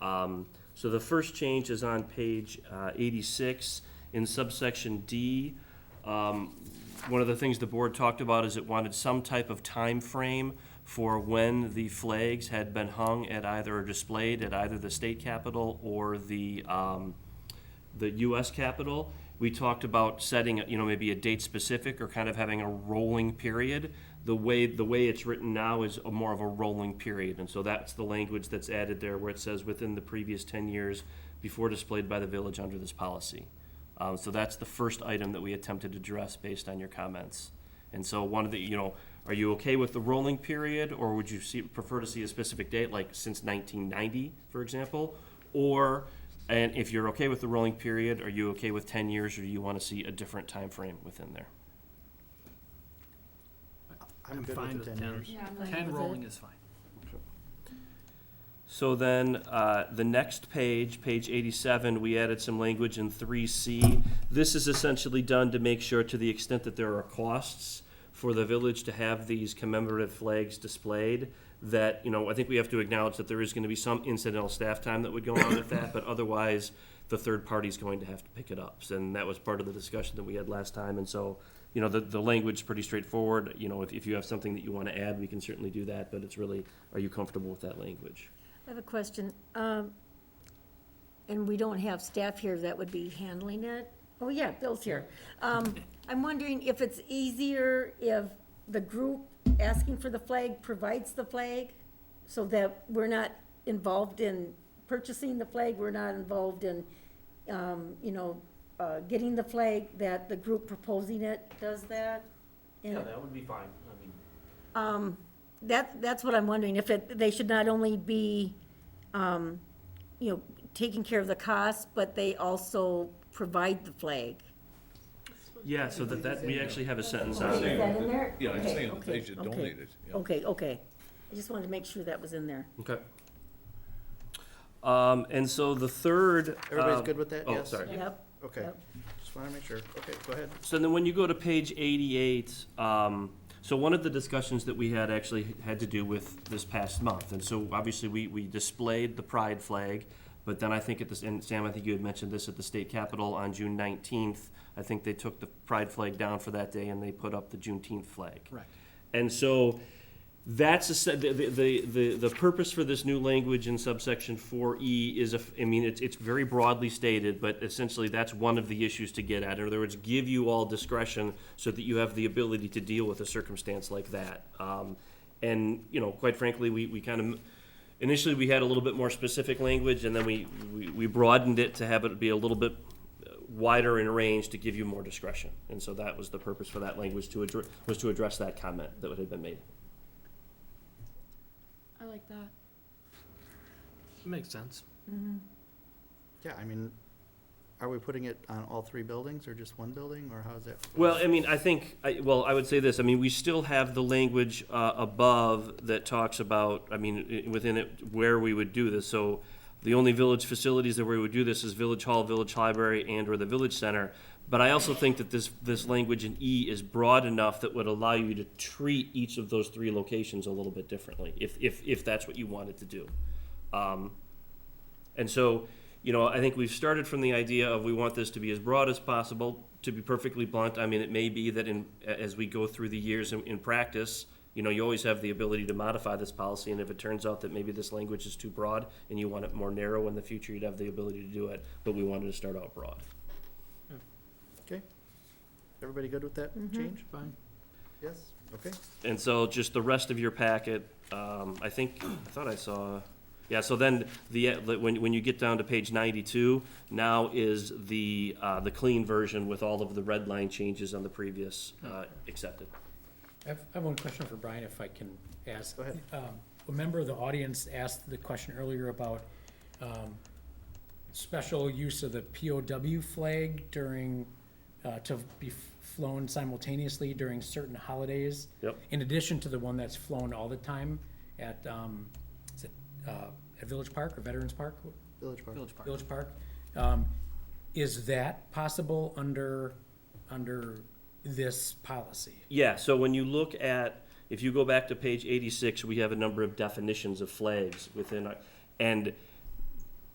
So the first change is on page 86 in subsection D. One of the things the board talked about is it wanted some type of time frame for when the flags had been hung at either, or displayed at either the state capitol or the U.S. Capitol. We talked about setting, maybe a date specific or kind of having a rolling period. The way it's written now is more of a rolling period, and so that's the language that's added there where it says within the previous 10 years before displayed by the village under this policy. So that's the first item that we attempted to address based on your comments. And so one of the, are you okay with the rolling period, or would you prefer to see a specific date, like since 1990, for example? And if you're okay with the rolling period, are you okay with 10 years, or do you want to see a different time frame within there? I'm good fine with the with 10 10. years. Yeah, I'm fine 10 with rolling it. is fine. So then, the next page, page 87, we added some language in 3C. This is essentially done to make sure, to the extent that there are costs for the village to have these commemorative flags displayed, that, I think we have to acknowledge that there is going to be some incidental staff time that would go on with that, but otherwise, the third party's going to have to pick it up. And that was part of the discussion that we had last time. And so, you know, the language is pretty straightforward. You know, if you have something that you want to add, we can certainly do that, but it's really, are you comfortable with that language? I have a question, and we don't have staff here that would be handling it. Oh, yeah, Bill's here. I'm wondering if it's easier if the group asking for the flag provides the flag, so that we're not involved in purchasing the flag, we're not involved in, getting the flag, that the group proposing it does that? Yeah, that would be fine. I mean, That's what I'm wondering, if they should not only be, taking care of the cost, but they also provide the flag. yeah, so that we actually have a sentence on Is there. that in there? Yeah, it's Okay, saying that they okay, should okay. donate it. Yeah. Okay. I just wanted to make sure that was in there. Okay. And so the third. Everybody's good with that? Oh, Yes? sorry. Yep. Okay, Yep. just wanna make sure. Okay, go ahead. So then when you go to page 88, so one of the discussions that we had actually had to do with this past month. And so obviously we displayed the pride flag, but then I think and Sam, I think you had mentioned this at the state capitol on June 19th. I think they took the pride flag down for that day and they put up the Juneteenth flag. Correct. And so that's the purpose for this new language in subsection 4E is, it's very broadly stated, but essentially that's one of the issues to get at. In other words, give you all discretion so that you have the ability to deal with a circumstance like that. And, quite frankly, we kind of, initially we had a little bit more specific language, and then we broadened it to have it be a little bit wider in range to give you more discretion. And so that was the purpose for that language, to address that comment that had been made. I like that. Makes sense. Yeah, are we putting it on all three buildings or just one building, or how is that? Well, I would say this, we still have the language above that talks about, within it, where we would do this. So the only village facilities that we would do this is Village Hall, Village Library, and or the Village Center. But I also think that this language in E is broad enough that would allow you to treat each of those three locations a little bit differently, if that's what you wanted to do. And so, I think we've started from the idea of we want this to be as broad as possible. To be perfectly blunt, it may be that as we go through the years in practice, you always have the ability to modify this policy, and if it turns out that maybe this language is too broad and you want it more narrow in the future, you'd have the ability to do it, but we wanted to start out broad. Okay. Everybody good with that change? Fine. Yes? Okay. And so just the rest of your packet, so then when you get down to page 92, now is the clean version with all of the red line changes on the previous accepted. I have one question for Brian, if I can ask. Go ahead. A member of the audience asked the question earlier about special use of the POW flag during, to be flown simultaneously during certain holidays. Yep. In addition to the one that's flown all the time at, at Village Park or Veterans Park? Village Park. Village Park. Is that possible under this policy? Yeah, so when you look at, if you go back to page 86, we have a number of definitions of flags within, and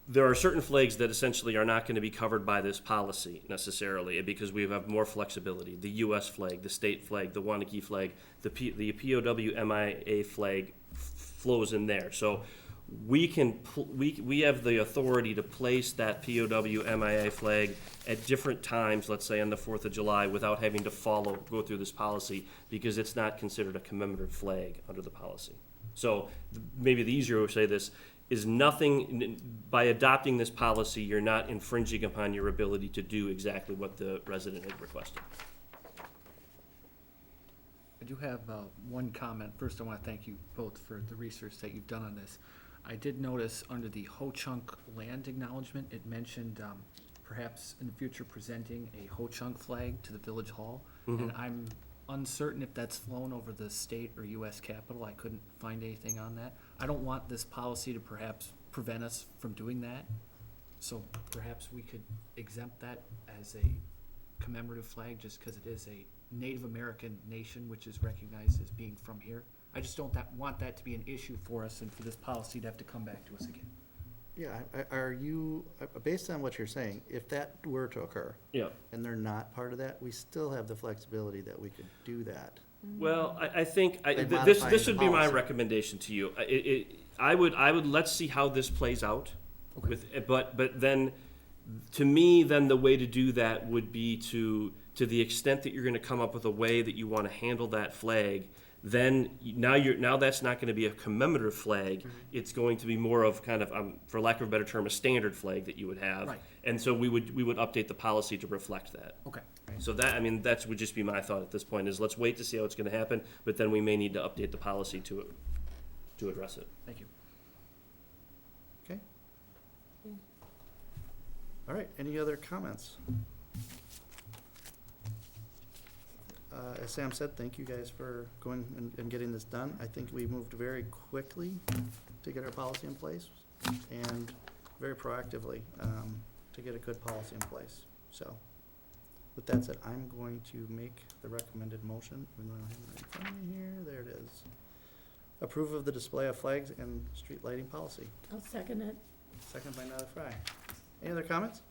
there are certain flags that essentially are not going to be covered by this policy necessarily, because we have more flexibility. The U.S. flag, the state flag, the Waunakee flag, the POW MIA flag flows in there. So we have the authority to place that POW MIA flag at different times, let's say on the 4th of July, without having to go through this policy, because it's not considered a commemorative flag under the policy. So maybe the easier way to say this is by adopting this policy, you're not infringing upon your ability to do exactly what the resident had requested. I do have one comment. First, I want to thank you both for the research that you've done on this. I did notice under the Ho-Chunk land acknowledgement, it mentioned perhaps in the future presenting a Ho-Chunk flag to the village hall. And I'm uncertain if that's flown over the state or U.S. Capitol. I couldn't find anything on that. I don't want this policy to perhaps prevent us from doing that. So perhaps we could exempt that as a commemorative flag just because it is a Native American nation which is recognized as being from here. I just don't want that to be an issue for us and for this policy to have to come back to us again. Yeah, are you, based on what you're saying, if that were to occur, Yeah. and they're not part of that, we still have the flexibility that we could do that. Well, I think, By this modifying the would be my policy. recommendation to you. I would, let's see how this plays out. With, but then, to me, then the way to do that would be to the extent that you're gonna come up with a way that you wanna handle that flag, then now that's not gonna be a commemorative flag. It's going to be more of kind of, for lack of a better term, a standard flag that you would have. Right. And so we would update the policy to reflect that. Okay. So that, I mean, that would just be my thought at this point, is let's wait to see how it's gonna happen, but then we may need to update the policy to address it. Thank you. Okay? All right, any other comments? As Sam said, thank you guys for going and getting this done. I think we moved very quickly to get our policy in place and very proactively to get a good policy in place. So with that said, I'm going to make the recommended motion. Even though I don't have it in front of me here, there it is. Approve of the display of flags and street lighting policy. I'll second it. Second by Nada Fry. Any other comments?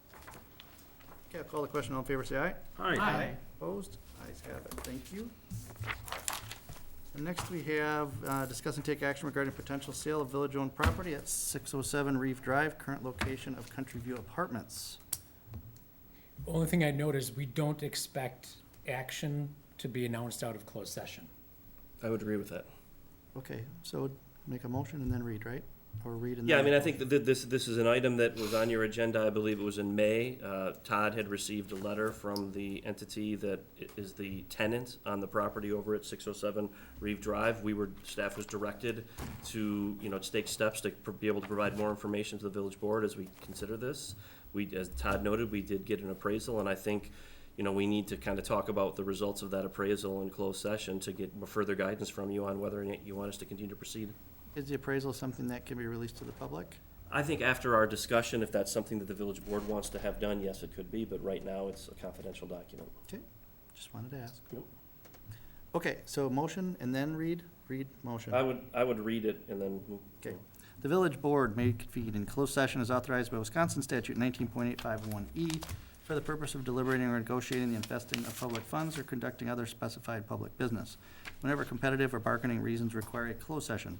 Okay, I'll call the question. All in favor, say aye. Aye. Opposed? Ayes have it. Thank you. And next we have, discuss and take action regarding potential sale of village-owned property at 607 Reef Drive, current location of Country View Apartments. The only thing I'd note is we don't expect action to be announced out of closed session. I would agree with that. Okay, so make a motion and then read, right? Or read and then. Yeah, I mean, I think that this is an item that was on your agenda, I believe it was in May. Todd had received a letter from the entity that is the tenant on the property over at 607 Reeve Drive. Staff was directed to, take steps to be able to provide more information to the village board as we consider this. As Todd noted, we did get an appraisal, and I think, we need to kind of talk about the results of that appraisal in closed session to get further guidance from you on whether or not you want us to continue to proceed. Is the appraisal something that can be released to the public? I think after our discussion, if that's something that the village board wants to have done, yes, it could be, but right now it's a confidential document. Okay, just wanted to ask. Yep. Okay, so motion and then read motion. I would read it and then. Okay. The village board may convene in closed session as authorized by Wisconsin statute 19.851E for the purpose of deliberating or negotiating the investing of public funds or conducting other specified public business, whenever competitive or bargaining reasons require a closed session.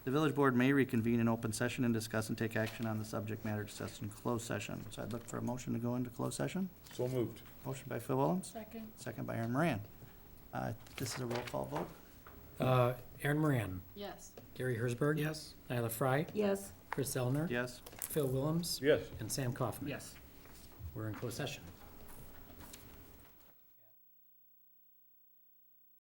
The village board may reconvene in open session and discuss and take action on the subject matter discussed in closed session. So I'd look for a motion to go into closed session. So moved. Motion by Phil Willems. Second. Second by Aaron Moran. This is a roll call vote. Aaron Moran, Yes. Gary Hersberg. Yes. Nyla Fry, Yes. Chris Zellner. Yes. Phil Willems. Yes. And Sam Kaufman. Yes. We're in closed session.